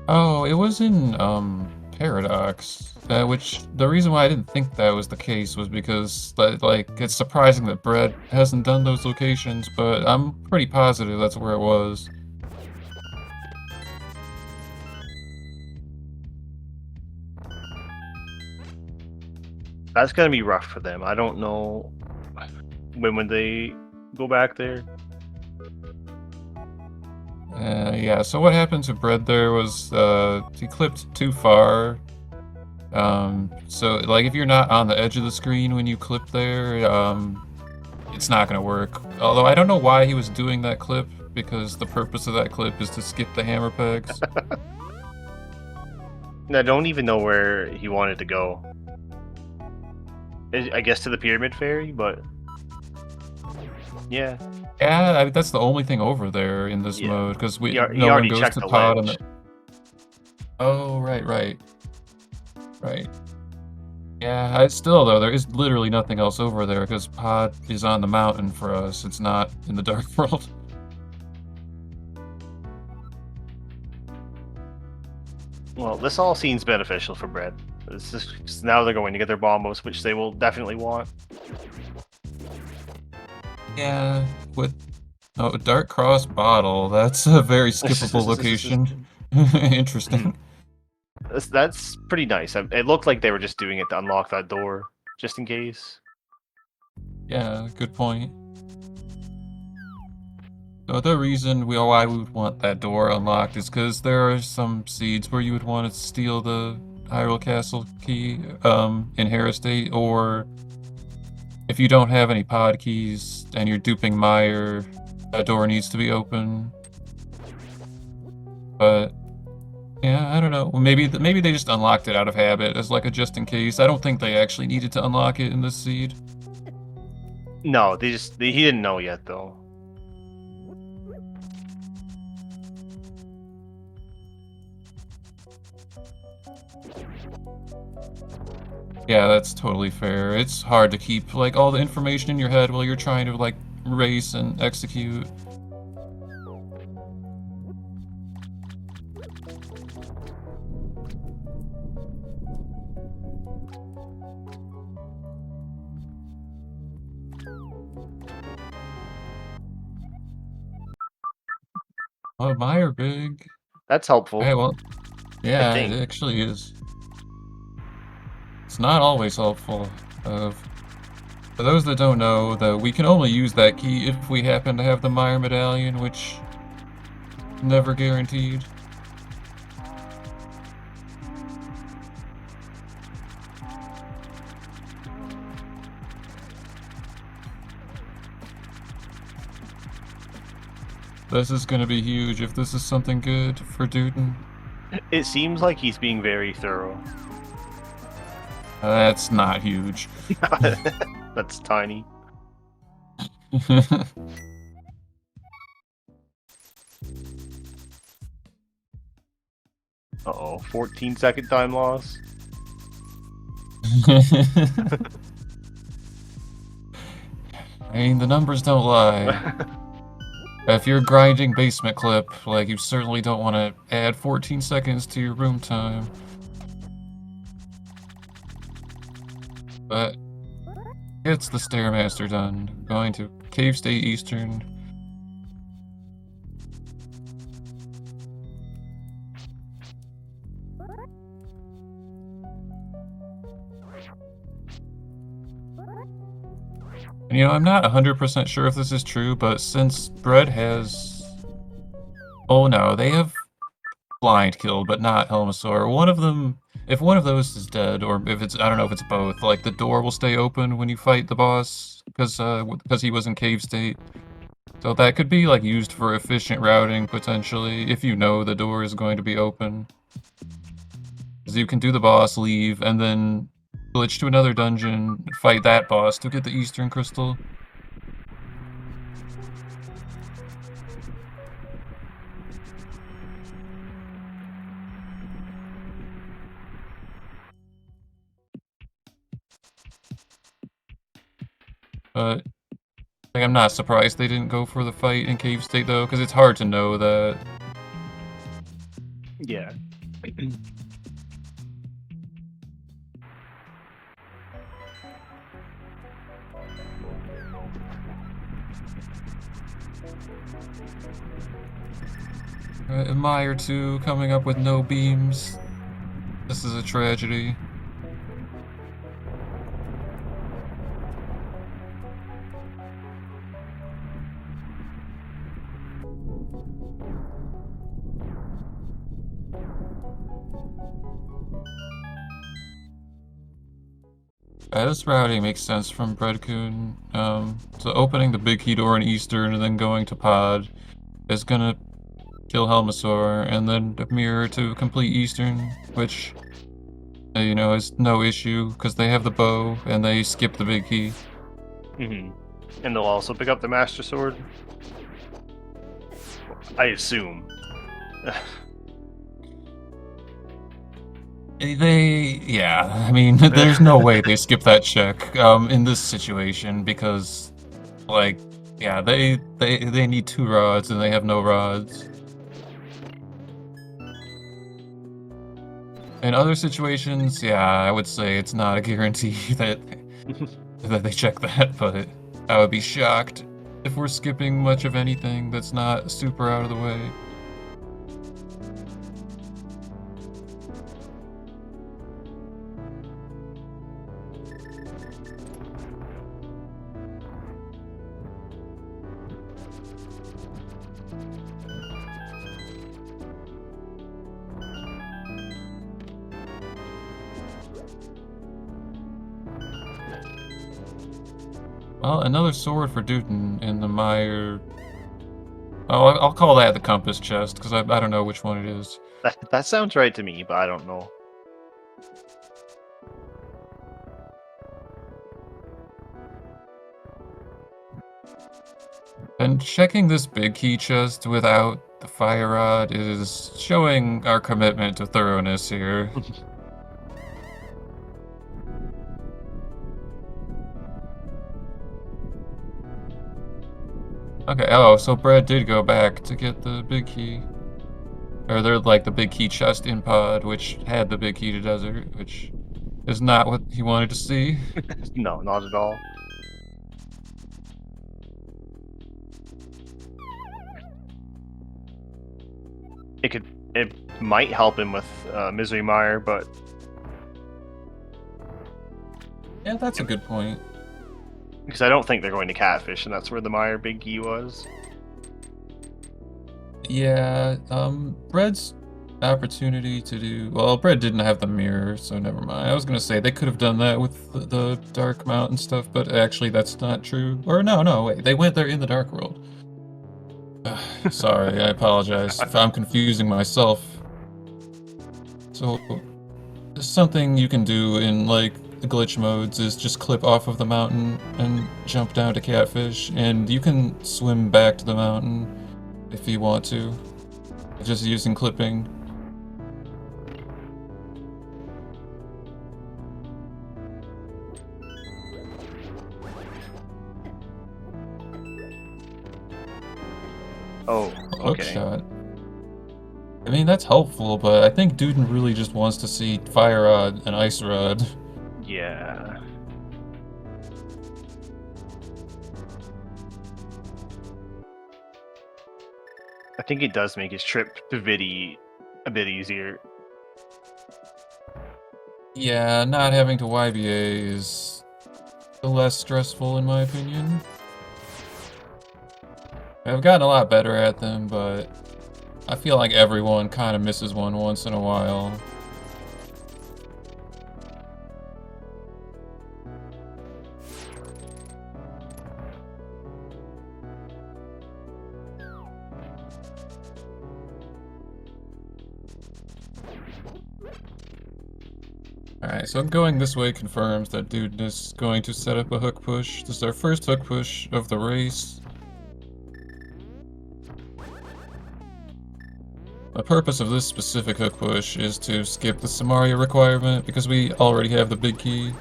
Oh, it was in Paradox, which the reason why I didn't think that was the case was because like it's surprising that Bread hasn't done those locations, but I'm pretty positive that's where it was. That's gonna be rough for them. I don't know when they go back there. Yeah, so what happened to Bread there was he clipped too far. So like if you're not on the edge of the screen when you clip there, it's not gonna work. Although I don't know why he was doing that clip, because the purpose of that clip is to skip the hammer pegs. I don't even know where he wanted to go. I guess to the Pyramid Fairy, but yeah. Yeah, that's the only thing over there in this mode, because no one already goes checked to the pod on ledge. the... Oh, right. Yeah, still though, there is literally nothing else over there, because pod is on the mountain for us, it's not in the Dark World. Well, this all seems beneficial for Bread. It's just now they're going to get their bombos, which they will definitely want. Yeah, with Dark Cross Bottle, that's a very skippable location. Interesting. That's pretty nice. It looked like they were just doing it to unlock that door, just in case. Yeah, good point. The other reason why we would want that door unlocked is because there are some seeds where you would want to steal the Hyrule Castle key in Hera State, or if you don't have any pod keys and you're duping Meyer, that door needs to be open. But yeah, I don't know. Maybe they just unlocked it out of habit as like a just in case. I don't think they actually needed to unlock it in this seed. No, he didn't know yet though. Yeah, that's totally fair. It's hard to keep like all the information in your head while you're trying to like race and execute. Oh, Meyer big. That's helpful. Okay, well, yeah, it actually is. It's not always helpful. For those that don't know, we can only use that key if we happen to have the Meyer medallion, which never guaranteed. This is gonna be huge if this is something good for Duden. It seems like he's being very thorough. That's not huge. That's tiny. Uh-oh, 14-second time loss. I mean, the numbers don't lie. If you're grinding basement clip, like, you certainly don't want to add 14 seconds to your room time. But it's the Stairmaster done. Going to Cave State Eastern. And, you know, I'm not 100% sure if this is true, but since Bread has... Oh no, they have blind killed, but not Helmasaur. One of them, if one of those is dead, or if it's, I don't know if it's both, like the door will stay open when you fight the boss, because he was in cave state. So that could be like used for efficient routing, potentially, if you know the door is going to be open. Because you can do the boss, leave, and then glitch to another dungeon, fight that boss to get the Eastern Crystal. But like, I'm not surprised they didn't go for the fight in Cave State, though, because it's hard to know that. Yeah. Meyer 2 coming up with no beams. This is a tragedy. This routing makes sense from Bread-Kun. So opening the big key door in Eastern and then going to Pod is gonna kill Helmasaur, and then mirror to complete Eastern, which, you know, is no issue, because they have the bow, and they skip the big key. And they'll also pick up the Master Sword? I assume. Yeah, I mean, there's no way they skip that check, in this situation, because, like, yeah, they need 2 rods, and they have no rods. In other situations, yeah, I would say it's not a guarantee that they check that, but I would be shocked if we're skipping much of anything that's not super out of the way. Well, another sword for Duden in the Meyer... Oh, I'll call that the compass chest, because I don't know which one it is. That sounds right to me, but I don't know. And checking this big key chest without the fire rod is showing our commitment to thoroughness here. Okay, oh, so Brad did go back to get the big key. Or they're like the big key chest in pod, which had the big key to desert, which is not what he wanted to see. No, not at all. It might help him with Misery Mire, but Yeah, that's a good point. because I don't think they're going to Catfish, and that's where the Mire Big Key was. Yeah, Bread's opportunity to do... Well, Bread didn't have the mirror, so never mind. I was gonna say, they could have done that with the Dark Mountain stuff, but actually that's not true. Or no, wait, they went there in the Dark World. Sorry, I apologize if I'm confusing myself. So, there's something you can do in, like, the glitch modes is just clip off of the mountain and jump down to catfish, and you can swim back to the mountain if you want to, just using clipping. Oh, Hook okay. shot. I mean, that's helpful, but I think Duden really just wants to see Fire Rod and Ice Rod. Yeah. I think it does make his trip to Vidi a bit easier. Yeah, not having to YBA is less stressful in my opinion. I've gotten a lot better at them, but I feel like everyone kind of misses one once in a while. Alright, so going this way confirms that Duden is going to set up a hook push. This is our first hook push of the race. The purpose of this specific hook push is to skip the Samaria requirement because we already have the big key.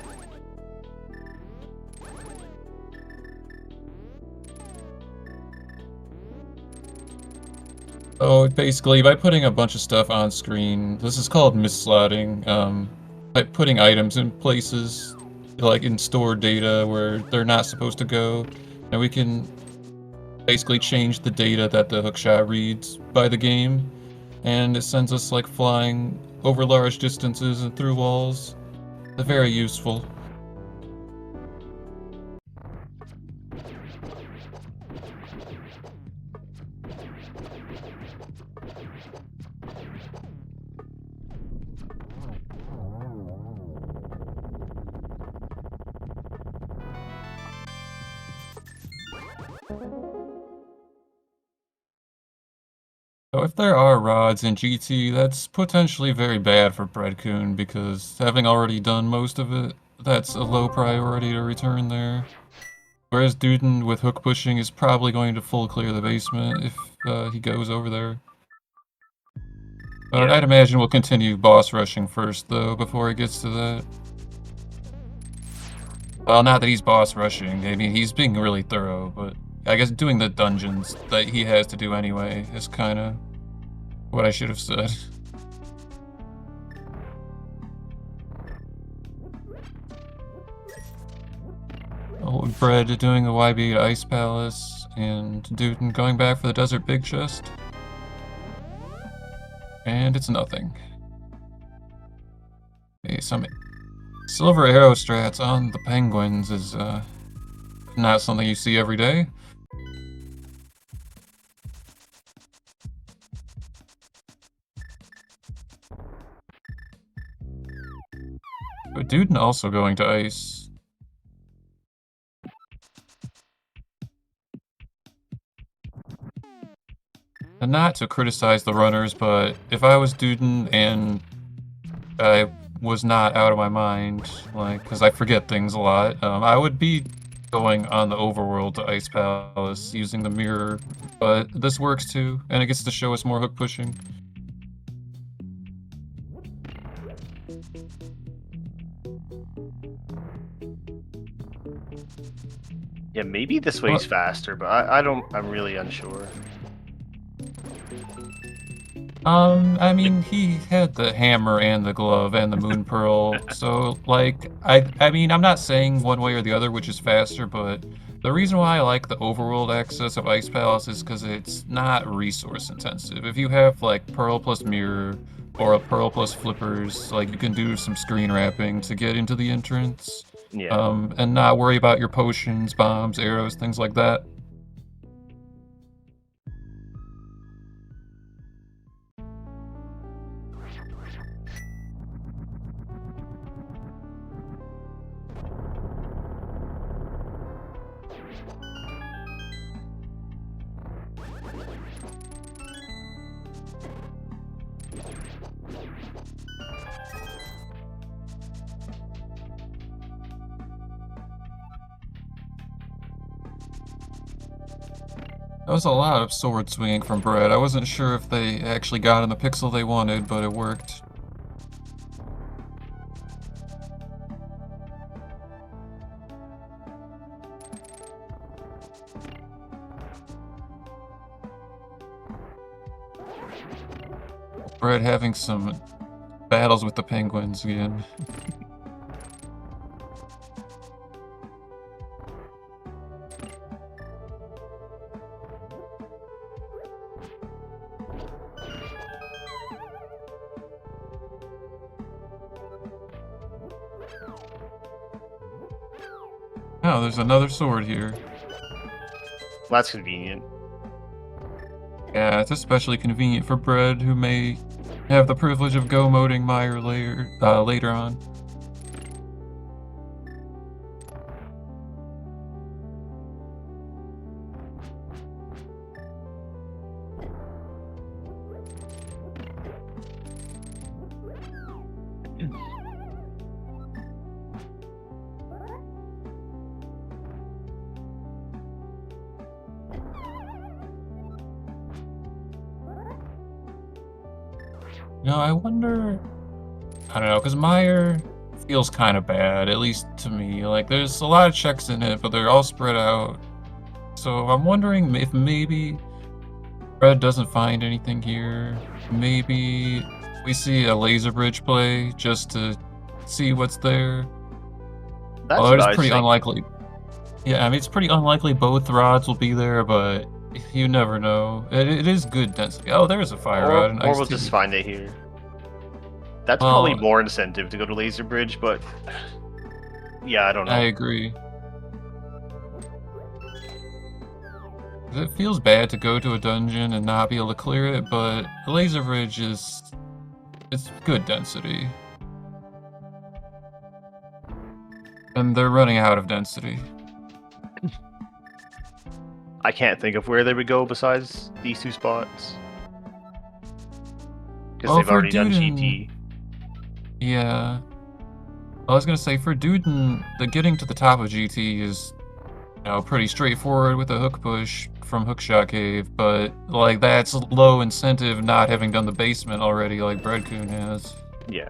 So basically, by putting a bunch of stuff on screen, this is called misslotting, by putting items in places, like in stored data where they're not supposed to go, and we can basically change the data that the hookshot reads by the game, and it sends us like flying over large distances and through walls. They're very useful. So if there are rods in GT, that's potentially very bad for Bread-Kun because having already done most of it, that's a low priority to return there. Whereas Duden with hook pushing is probably going to full clear the basement if he goes over there. But Yeah. I'd imagine we'll continue boss rushing first though before he gets to that. Well, not that he's boss rushing, I mean he's being really thorough, but I guess doing the dungeons that he has to do anyway is kinda what I should have said. Old Bread doing the YB to Ice Palace, and Duden going back for the Desert Big Chest. And it's nothing. Okay, some silver arrow strats on the penguins is not something you see every day. But Duden also going to ice. And not to criticize the runners, but if I was Duden and I was not out of my mind, like, because I forget things a lot, I would be going on the overworld to Ice Palace using the mirror, but this works too, and it gets to show us more hook pushing. Yeah, maybe this way's faster, but I'm really unsure. I mean, he had the hammer and the glove and the moon pearl, so, like, I mean, I'm not saying one way or the other which is faster, but the reason why I like the overworld access of Ice Palace is because it's not resource intensive. If you have, like, pearl plus mirror, or a pearl plus flippers, like, you can do some screen wrapping to get into the entrance, Yeah. and not worry about your potions, bombs, arrows, things like that. That was a lot of sword swinging from Bread. I wasn't sure if they actually got in the pixel they wanted, but it worked. Bread having some battles with the penguins again. Oh, there's another sword here. That's convenient. Yeah, it's especially convenient for Bread, who may have the privilege of go-moding Meyer later on. You know, I wonder... I don't know, because Meyer feels kind of bad, at least to me. Like, there's a lot of checks in it, but they're all spread out. So I'm wondering if maybe Fred doesn't find anything here. Maybe we see a laser bridge play just to see what's there. That's Although it what is I was pretty thinking. unlikely. Yeah, I mean, it's pretty unlikely both rods will be there, but you never know. It is good density. Oh, there's a fire rod, and Or iced we'll just tea. find it here. That's probably Well, more incentive to go to Laser Bridge, but yeah, I don't I know. agree. It feels bad to go to a dungeon and not be able to clear it, but the laser bridge it's good density. And they're running out of density. I can't think of where they would go besides these two spots. Because Well, they've for already done Duden, GT. yeah. I was gonna say, for Duden, the getting to the top of GT is, pretty straightforward with a hook push from Hookshot Cave, but, like, that's low incentive not having done the basement already like Bread-Kun has. Yeah.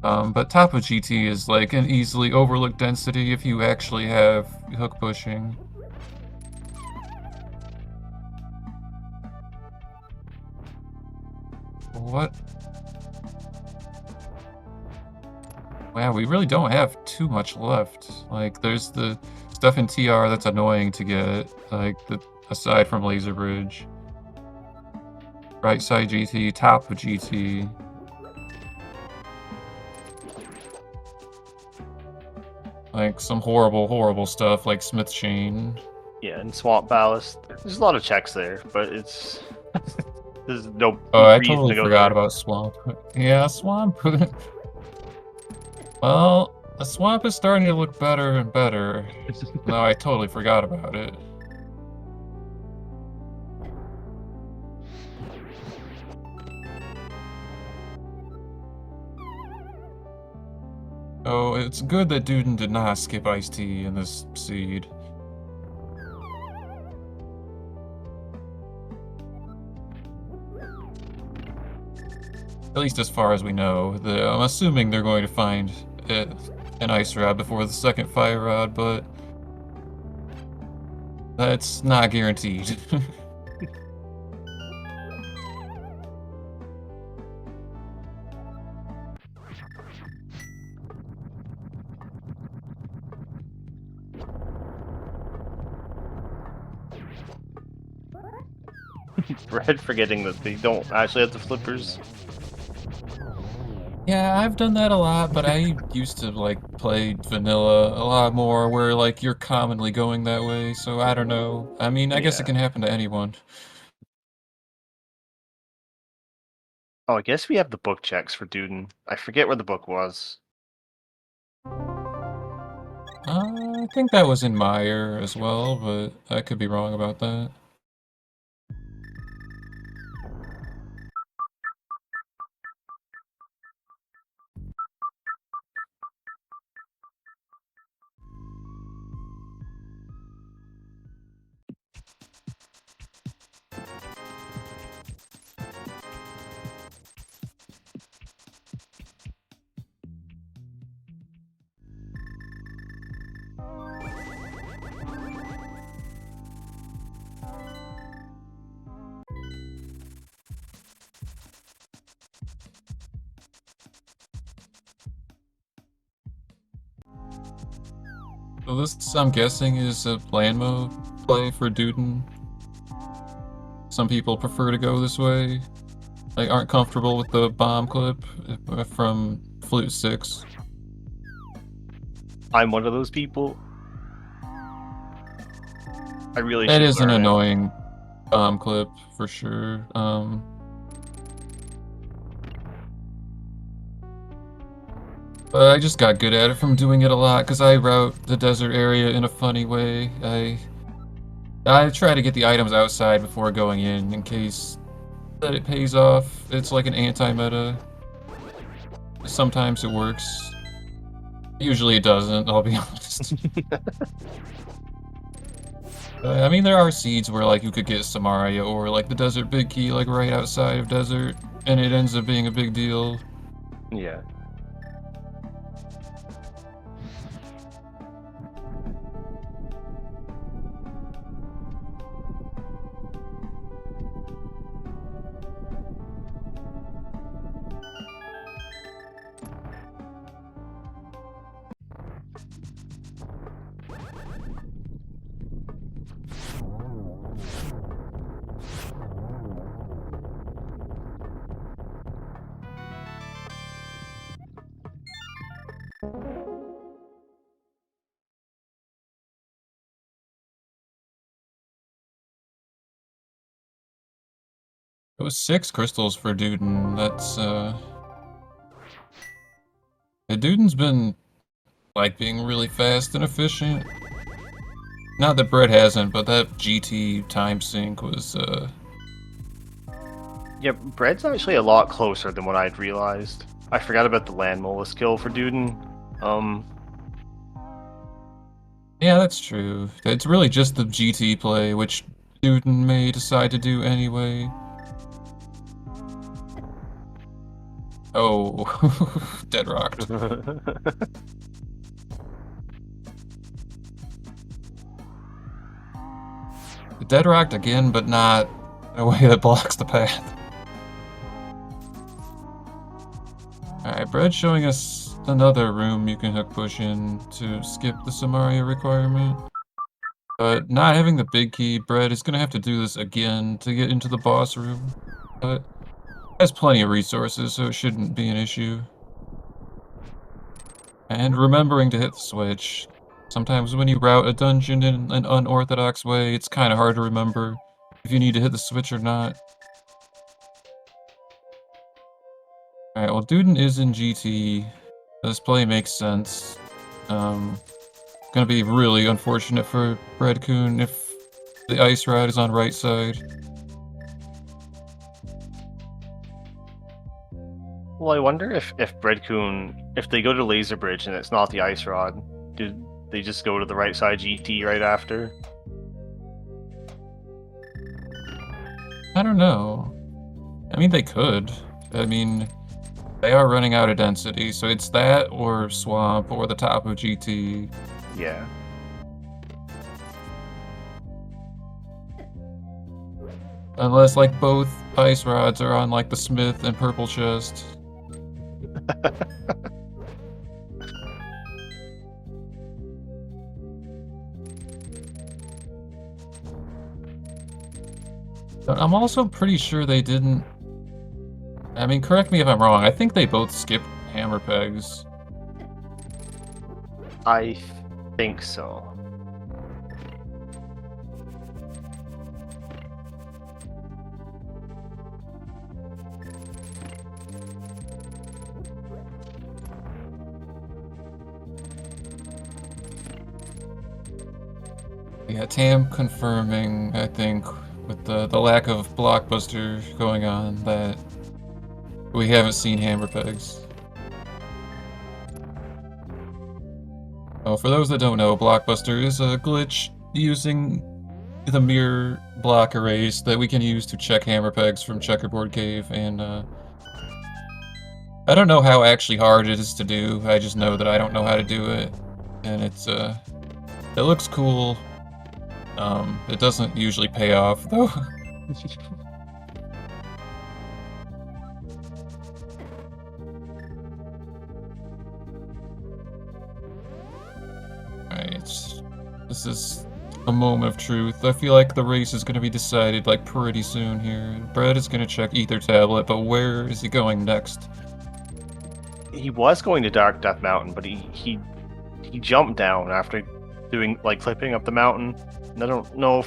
But top of GT is, like, an easily overlooked density if you actually have hook pushing. What? Wow, we really don't have too much left. Like, there's the stuff in TR that's annoying to get, like, aside from Laser Bridge. Right side GT, top of GT. Like, some horrible, horrible stuff like Smith Chain. Yeah, and Swamp Ballast. There's a lot of checks there, but it's... There's no Oh, I reason totally to go forgot there. about Swamp. Yeah, Swamp. Well, the Swamp is starting to look better and better. No, I totally forgot about it. Oh, it's good that Duden did not skip iced tea in this seed. At least as far as we know. I'm assuming they're going to find an ice rod before the second fire rod, but that's not guaranteed. Red forgetting that they don't actually have the flippers. Yeah, I've done that a lot, but I used to, like, play vanilla a lot more, where, like, you're commonly going that way, so I don't know. I mean, I guess it Yeah. can happen to anyone. Oh, I guess we have the book checks for Duden. I forget where the book was. I think that was in Meyer as well, but I could be wrong about that. So this, I'm guessing, is a land mode play for Duden. Some people prefer to go this way. They aren't comfortable with the bomb clip from Flute 6. I'm one of those people. I really That should is an learn it. annoying bomb clip for sure. But I just got good at it from doing it a lot because I route the desert area in a funny way. I try to get the items outside before going in case that it pays off. It's like an anti-meta. Sometimes it works. Usually it doesn't, I'll be honest. I mean, there are seeds where like you could get Samaria or like the Desert Big Key like right outside of Desert, and it ends up being a big deal. Yeah. It was 6 crystals for Duden. That's Duden's been like being really fast and efficient. Not that Bread hasn't, but that GT time sync was Yeah, Bread's actually a lot closer than what I'd realized. I forgot about the land mola skill for Duden. yeah, that's true. It's really just the GT play, which Duden may decide to do anyway. Oh, dead rocked. Dead rocked again, but not in a way that blocks the path. Alright, Bread's showing us another room you can hook push in to skip the Samaria requirement. But not having the big key, Bread is gonna have to do this again to get into the boss room. But has plenty of resources, so it shouldn't be an issue. And remembering to hit the switch. Sometimes when you route a dungeon in an unorthodox way, it's kind of hard to remember if you need to hit the switch or not. Alright, well, Duden is in GT. This play makes sense. Gonna be really unfortunate for Bread-Kun if the ice rod is on right side. Well, I wonder if Bread-Kun, if they go to Laser Bridge and it's not the ice rod, do they just go to the right side GT right after? I don't know. I mean, they could. I mean, they are running out of density, so it's that or Swamp or the top of GT. Yeah. Unless, like, both ice rods are on, like, the Smith and Purple chest. But I'm also pretty sure they didn't... I mean, correct me if I'm wrong, I think they both skipped hammer pegs. I think so. Yeah, Tam confirming, I think, with the lack of Blockbuster going on, that we haven't seen hammer pegs. Oh, for those that don't know, Blockbuster is a glitch using the mirror block arrays that we can use to check hammer pegs from Checkerboard Cave, and I don't know how actually hard it is to do, I just know that I don't know how to do it, and it looks cool. It doesn't usually pay off, though. Alright. This is a moment of truth. I feel like the race is going to be decided like pretty soon here. Bread is going to check Ether Tablet, but where is he going next? He was going to Dark Death Mountain, but he jumped down after doing like clipping up the mountain. And I don't know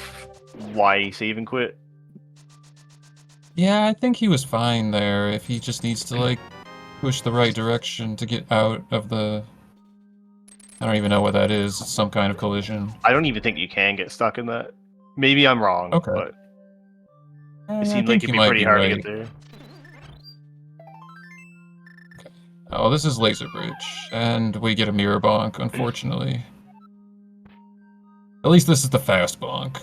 why he save and quit. Yeah, I think he was fine there if he just needs to like push the right direction to get out of the... I don't even know what that is. It's some kind of collision. I don't even think you can get stuck in that. Maybe I'm wrong, Okay. but I it seemed like think it'd you be might pretty be hard to right. get there. Oh, this is Laser Bridge, and we get a mirror bonk, unfortunately. At least this is the fast bonk.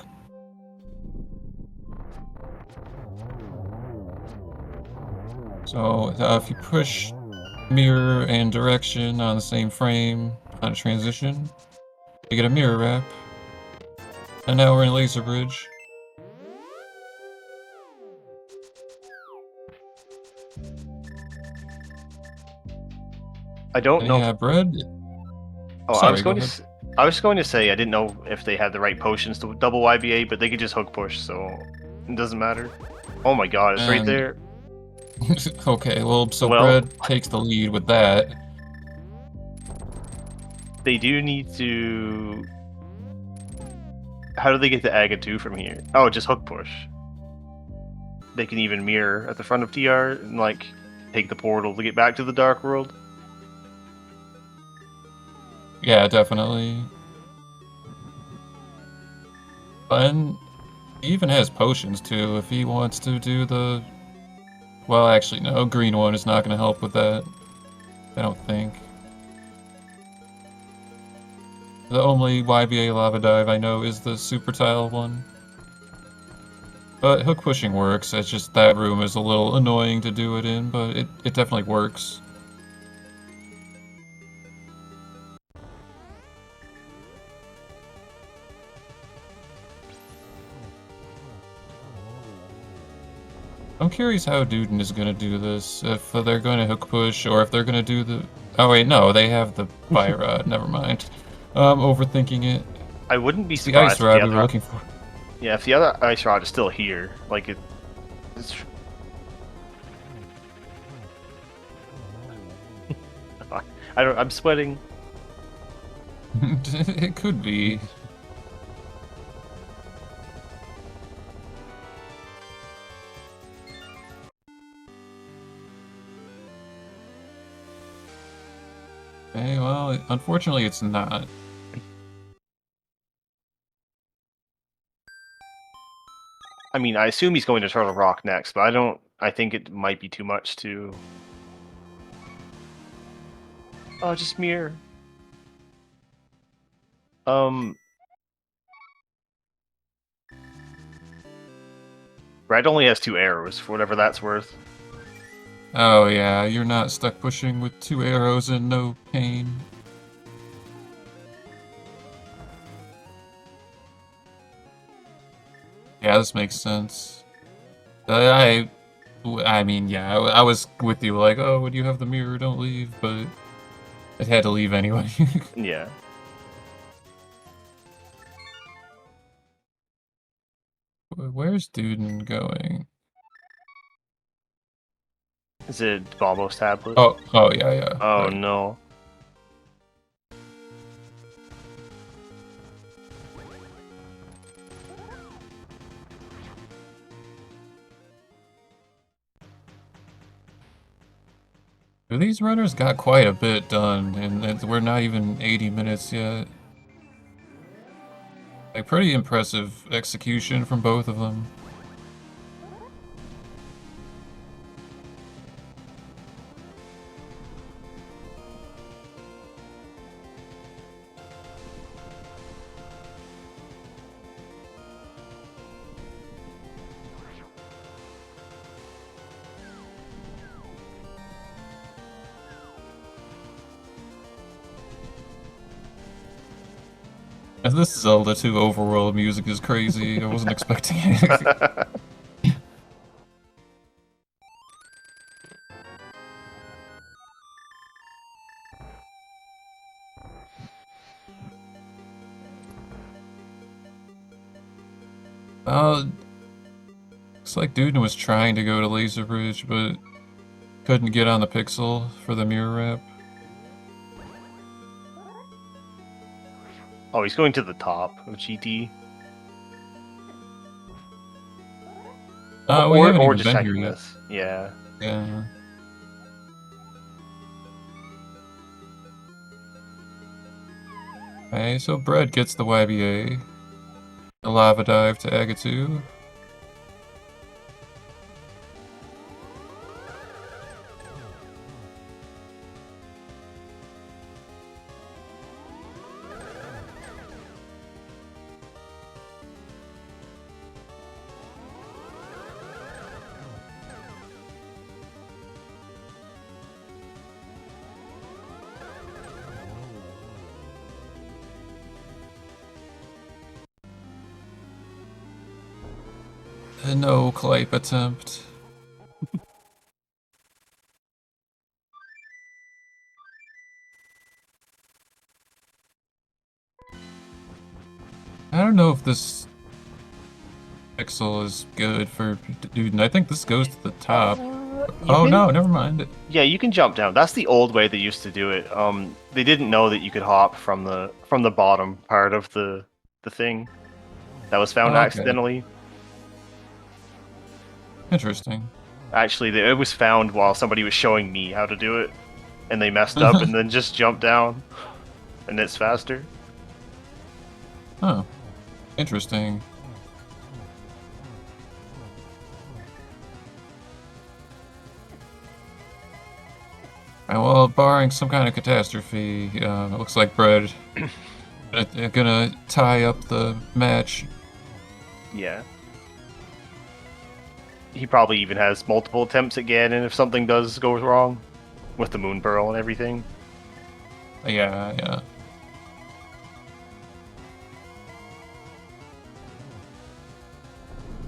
So, if you push mirror and direction on the same frame on a transition, you get a mirror wrap. And now we're in Laser Bridge. I don't And know. yeah, Bread. Oh, Sorry, go ahead. I was going to say I didn't know if they had the right potions to double YBA, but they could just hook push, so it doesn't matter. Oh my god, it's right And there. okay, well, so Well, Bread takes the lead with that. they do need to. How do they get to Aga 2 from here? Oh, just hook push. They can even mirror at the front of TR and like take the portal to get back to the Dark World. Yeah, definitely. And he even has potions too if he wants to do the... Well, actually, no, green one is not going to help with that. I don't think. The only YBA Lava Dive I know is the Super Tile one. But hook pushing works, it's just that room is a little annoying to do it in, but it definitely works. I'm curious how Duden is going to do this, if they're going to hook push, or if they're going to do the... Oh wait, no, they have the fire rod, never mind. Overthinking it. I wouldn't be It's the ice surprised if rod the we were other. looking for. Yeah, if the other ice rod is still here, like it's. I'm sweating. It could be. Okay, well, unfortunately it's not. I mean, I assume he's going to Turtle Rock next, but I don't. I think it might be too much to. Oh, just mirror. Red only has 2 arrows, for whatever that's worth. Oh yeah, you're not stuck pushing with 2 arrows and no pain. Yeah, this makes sense. I mean, yeah, I was with you like, oh, when you have the mirror, don't leave, but it had to leave anyway. Yeah. Where's Duden going? Is it Bobo's tablet? Oh, yeah, yeah. Oh Right. no. These runners got quite a bit done, and we're not even 80 minutes yet. Like, pretty impressive execution from both of them. And this Zelda 2 overworld music is crazy. I wasn't expecting it. Looks like Duden was trying to go to Laser Bridge, but couldn't get on the pixel for the mirror wrap. Oh, he's going to the top of GT. We haven't Or even just been here checking yet. this. Yeah. Yeah. Okay, so Bread gets the YBA. A lava dive to Agatu. A no clape attempt. I don't know if this pixel is good for Duden. I think this goes to the top. Oh no, never mind. Yeah, you can jump down. That's the old way they used to do it. They didn't know that you could hop from the bottom part of the thing that was found Okay. accidentally. Interesting. Actually, it was found while somebody was showing me how to do it, and they messed up and then just jumped down, and it's faster. Oh, interesting. Well, barring some kind of catastrophe, it looks like Bread gonna tie up the match. Yeah. He probably even has multiple attempts again, and if something does go wrong with the Moon Pearl and everything. Yeah.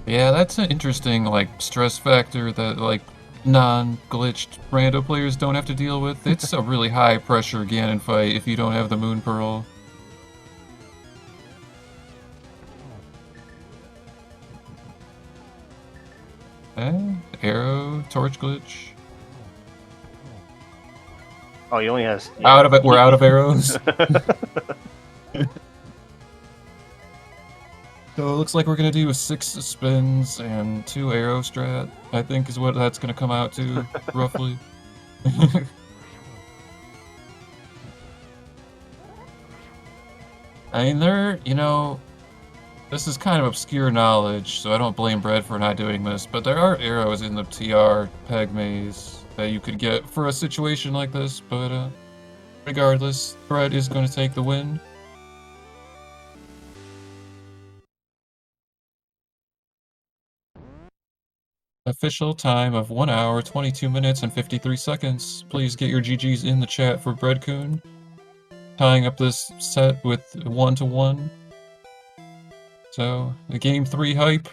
Yeah, that's an interesting, like, stress factor that, like, non-glitched rando players don't have to deal with. It's a really high-pressure Ganon fight if you don't have the Moon Pearl. Arrow, torch glitch. Oh, he only has... Yeah. Out of it, we're out of arrows. So it looks like we're gonna do 6 spins and 2 arrow strat, I think is what that's gonna come out to, roughly. I mean, this is kind of obscure knowledge, so I don't blame Bread for not doing this, but there are arrows in the TR peg maze that you could get for a situation like this, but regardless, Bread is going to take the win. Official time of 1 hour, 22 minutes, and 53 seconds. Please get your GGs in the chat for Bread-Kun. Tying up this set with 1-1. So, the Game 3 hype.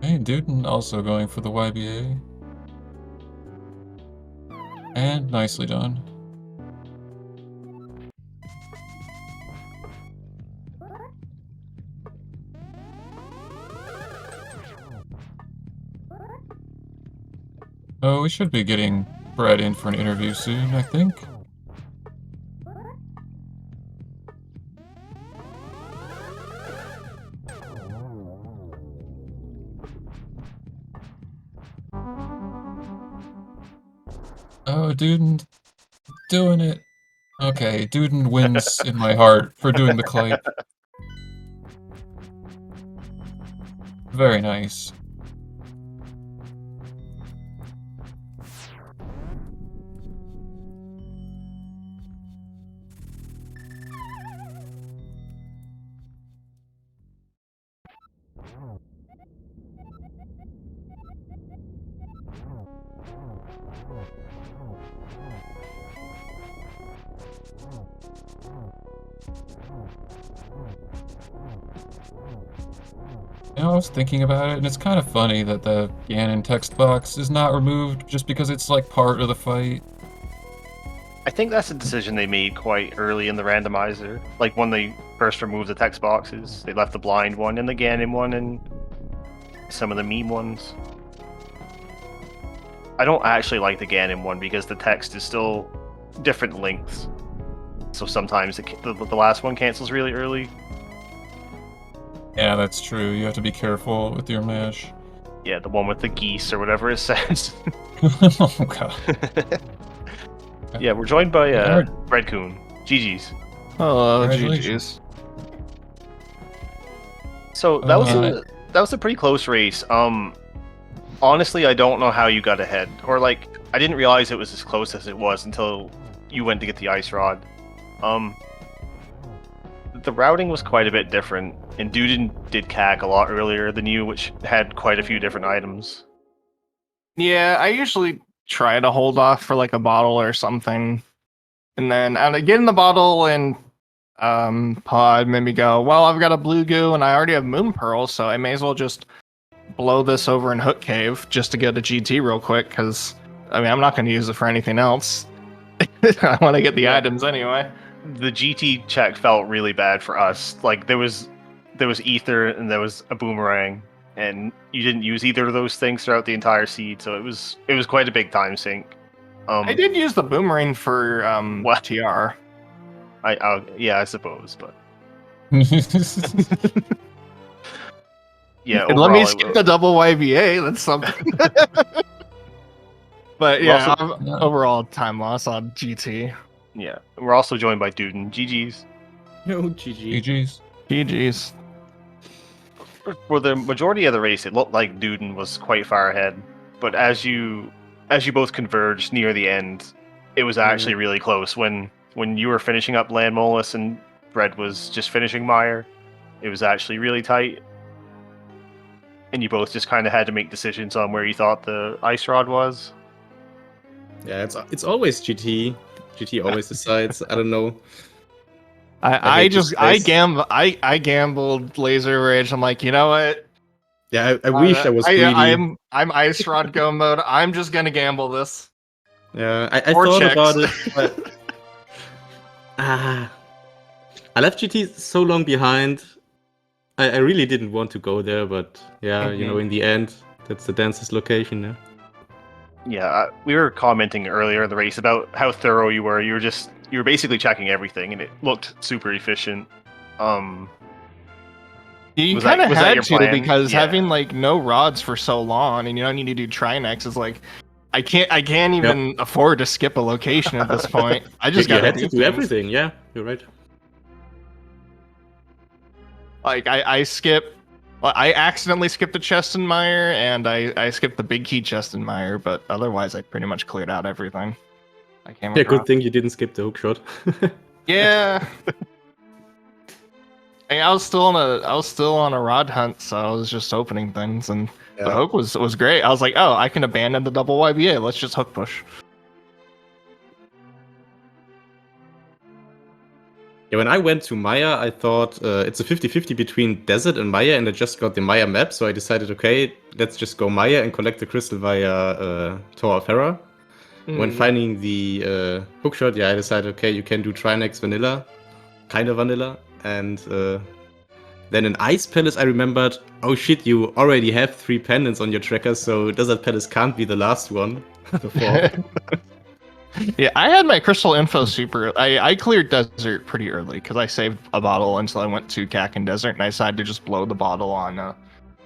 Hey, Duden also going for the YBA. And nicely done. Oh, we should be getting Brett in for an interview soon, I think. Oh, Duden doing it. Okay, Duden wins in my heart for doing the clape. Very nice. You know, I was thinking about it, and it's kind of funny that the Ganon text box is not removed just because it's like part of the fight. I think that's a decision they made quite early in the randomizer. Like when they first removed the text boxes, they left the blind one and the Ganon one and some of the meme ones. I don't actually like the Ganon one because the text is still different lengths. So sometimes the last one cancels really early. Yeah, that's true. You have to be careful with your mash. Yeah, the one with the geese or whatever it says. Oh god. Yeah, we're joined by Yeah, Bread-Kun. GG's. Oh, Congratulations. GG's. So that was a pretty close race. Honestly, I don't know how you got ahead, or like I didn't realize it was as close as it was until you went to get the ice rod. The routing was quite a bit different, and Duden did CAC a lot earlier than you, which had quite a few different items. Yeah, I usually try to hold off for like a bottle or something, and then I get in the bottle and pod maybe go, well, I've got a blue goo and I already have moon pearl, so I may as well just blow this over in Hook Cave just to get a GT real quick, because I mean I'm not going to use it for anything else. I want to get the items anyway. The GT check felt really bad for us. Like there was ether and there was a boomerang, and you didn't use either of those things throughout the entire seed, so it was quite a big time sink. I did use the boomerang for What? TR. Yeah, I suppose, but yeah. yeah. And let me overall, skip the double YBA. That's something. But yeah, overall time loss on GT. Yeah, we're also joined by Duden. GG's. No, GG. GG's. GG's. For the majority of the race, it looked like Duden was quite far ahead, but as you both converged near the end, it was actually really close. When you were finishing up Land Molus and Bread was just finishing Meyer, it was actually really tight, and you both just kind of had to make decisions on where you thought the ice rod was. Yeah, it's always GT. GT always decides. I don't know. I gambled Laser Rage. I'm like, you know what? Yeah, I wish I was greedy. I'm Ice Rod Go mode. I'm just gonna gamble this. Yeah, I Or thought checks. about it, but I left GT so long behind. I really didn't want to go there, but yeah, you know, in the end, that's the dance's location. Yeah. Yeah, we were commenting earlier in the race about how thorough you were. You were basically checking everything, and it looked super efficient. You Was kind of that had your to plan? because Yeah. having like no rods for so long, and you don't need to do Trinex is like, I can't even afford to skip a location at this point. I just You gotta had to do things. everything. Yeah, you're right. Like I skip. Well, I accidentally skipped a chest in Meyer, and I skipped the big key chest in Meyer, but otherwise I pretty much cleared out everything. I came Yeah, across. good thing you didn't skip the hook shot. Yeah. I was still on a rod hunt, so I was just opening things, and the hook was great. I was like, oh, I can abandon the double YBA. Let's just hook push. Yeah, when I went to Maya, I thought it's a 50-50 between Desert and Maya, and I just got the Maya map, so I decided, okay, let's just go Maya and collect the crystal via Tower of Hera. When finding the hookshot, yeah, I decided, okay, you can do Trinex vanilla, kind of vanilla, and then in Ice Palace, I remembered, oh shit, you already have 3 pendants on your tracker, so Desert Palace can't be the last one. The fourth. Yeah, I had my crystal info super. I cleared Desert pretty early because I saved a bottle until I went to CAC and Desert, and I decided to just blow the bottle on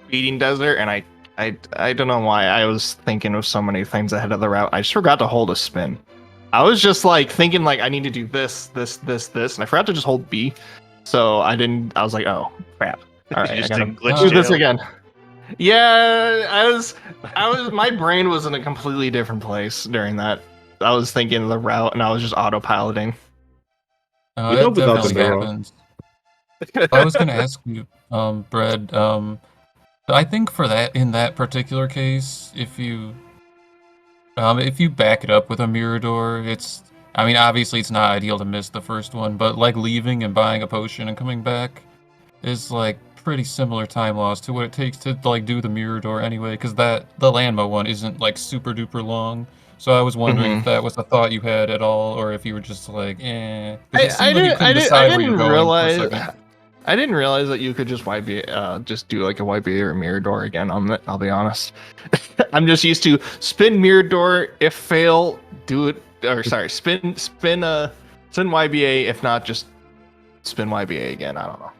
beating Desert, and I don't know why. I was thinking of so many things ahead of the route. I just forgot to hold a spin. I was just like thinking like I need to do this, and I forgot to just hold B. So I didn't. I was like, oh crap! All right, You just I gotta didn't glitch do this jail. again. Yeah, I was. My brain was in a completely different place during that. I was thinking of the route, and I was just autopiloting. Oh, You that know without the definitely mirror. happens. I was gonna ask you, Brad, I think for that, in that particular case, if you back it up with a mirror door, I mean, obviously it's not ideal to miss the first one, but like leaving and buying a potion and coming back is like pretty similar time loss to what it takes to like do the mirror door anyway, because the Landmo one isn't like super duper long. So I was wondering if that was a thought you had at all, or if you were just like, eh, because it seemed like you couldn't decide where you're going for a second. I didn't realize that you could just just do like a YB or mirror door again on it. I'll be honest. I'm just used to spin mirror door. If fail, do it. Or sorry, spin YBA. If not, just spin YBA again. I don't know.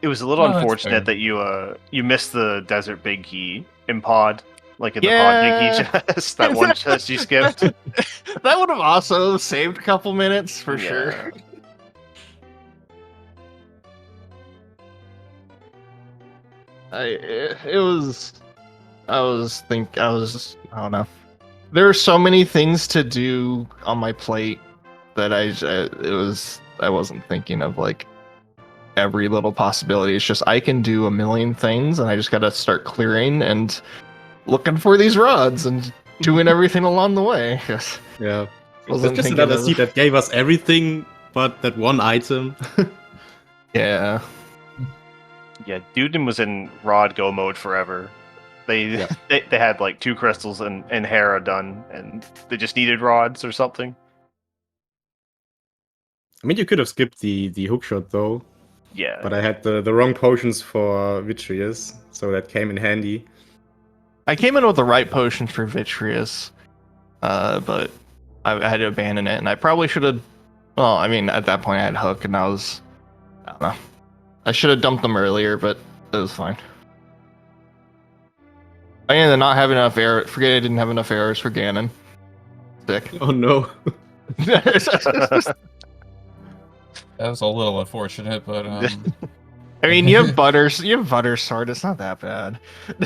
It was a little No, that's unfortunate fair. that you missed the desert big key in pod, like in the pod big key chest. That one chest you skipped. That would have also saved a couple minutes for sure. I don't know. There are so many things to do on my plate that I wasn't thinking of like every little possibility. It's just I can do a million things, and I just gotta start clearing and looking for these rods and doing everything along the way. Yeah. Wasn't It's just thinking another of- seed that gave us everything but that one item. Yeah. Yeah, Duden was in rod go mode forever. They had like 2 crystals and Hera done, and they just needed rods or something. I mean, you could have skipped the hookshot though, Yeah. but I had the wrong potions for Vitreous, so that came in handy. I came in with the right potions for Vitreous, but I had to abandon it, and I probably should have. Well, I mean, at that point I had Hook, and I don't know. I should have dumped them earlier, but it was fine. I ended up not having enough arrows. Forget I didn't have enough arrows for Ganon. Sick. Oh no. That was a little unfortunate, but I mean, you have butter sword. It's not that bad. You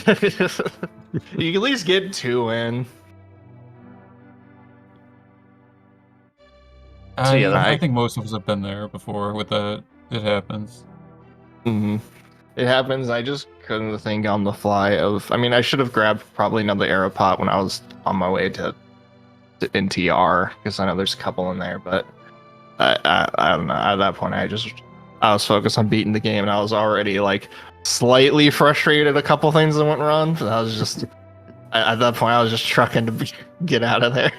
can at least get 2 in. I think most of us have been there before with that. It happens. Mm-hmm. It happens. I just couldn't think on the fly of. I mean, I should have grabbed probably another arrow pot when I was on my way to NTR, because I know there's a couple in there. But I don't know. At that point, I was focused on beating the game, and I was already like slightly frustrated at a couple things that went wrong. But I was just at that point, I was just trucking to get out of there.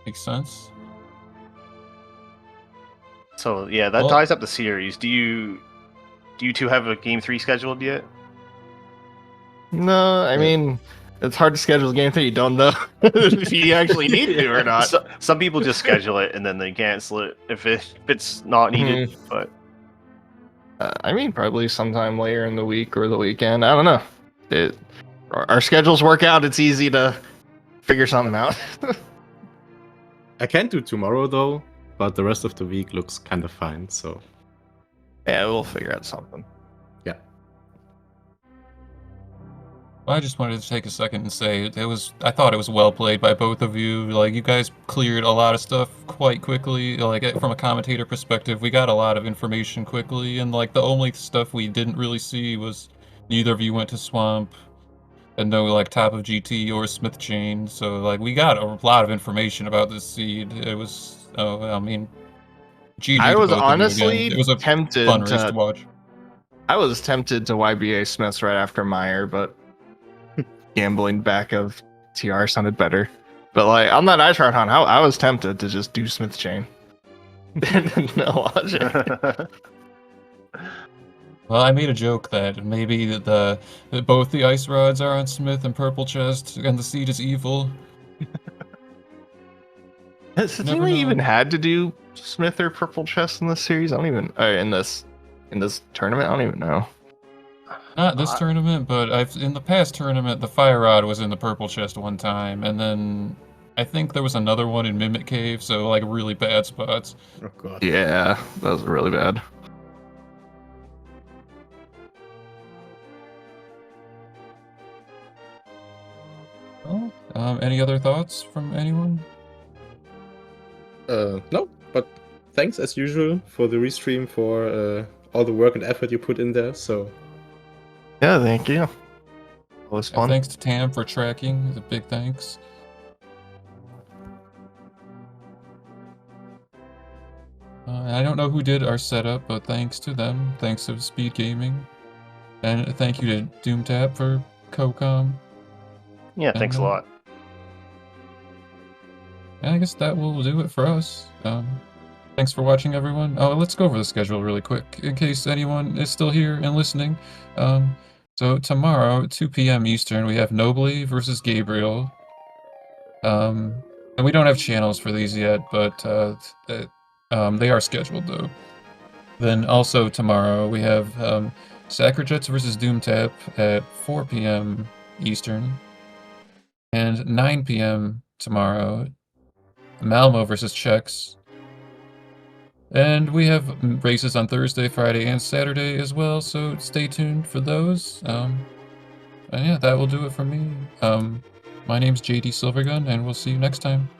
Makes sense. So yeah, that ties up the series. Do you 2 have a game 3 scheduled yet? No, I mean, it's hard to schedule a game 3. You don't know if you actually need to or not. Some people just schedule it and then they cancel it if it's not needed. But I mean, probably sometime later in the week or the weekend. I don't know. Our schedules work out. It's easy to figure something out. I can't do tomorrow though, but the rest of the week looks kind of fine, so. Yeah, we'll figure out something. Yeah. Well, I just wanted to take a second and say I thought it was well played by both of you. Like, you guys cleared a lot of stuff quite quickly. Like, from a commentator perspective, we got a lot of information quickly, and like the only stuff we didn't really see was neither of you went to Swamp, and no like top of GT or Smith Chain. So like we got a lot of information about this seed. It was I mean, GG I to was both of you honestly again. It was a tempted fun race to watch. I was tempted to YBA Smiths right after Meyer, but gambling back of TR sounded better. But like on that ice hunt, I was tempted to just do Smith Chain. No logic. Well, I made a joke that maybe that both the ice rods are on Smith and Purple Chest, and the seed is evil. Has the team even had to do Smith or Purple Chest in this series? I don't even in this tournament. I don't even know. Not this tournament, but in the past tournament, the Fire Rod was in the Purple Chest one time, and then I think there was another one in Mimic Cave, so like really bad spots. Oh god. Yeah, that was really bad. Well, any other thoughts from anyone? No, but thanks as usual for the restream, for all the work and effort you put in there. So Yeah, thank you. It was And fun. thanks to Tam for tracking. The big thanks. I don't know who did our setup, but thanks to them. Thanks to SpeedGaming. And thank you to DoomTap for CoCom. Yeah, thanks a And, lot. I guess that will do it for us. Thanks for watching, everyone. Oh, let's go over the schedule really quick, in case anyone is still here and listening. So tomorrow, 2 p.m. Eastern, we have Nobly versus Gabriel. And we don't have channels for these yet, but they are scheduled, though. Then also tomorrow, we have Sacrajets versus DoomTap at 4 p.m. Eastern. And 9 p.m. tomorrow, Malmo versus Chex. And we have races on Thursday, Friday, and Saturday as well, so stay tuned for those. And yeah, that will do it for me. My name's JD Silvergun, and we'll see you next time.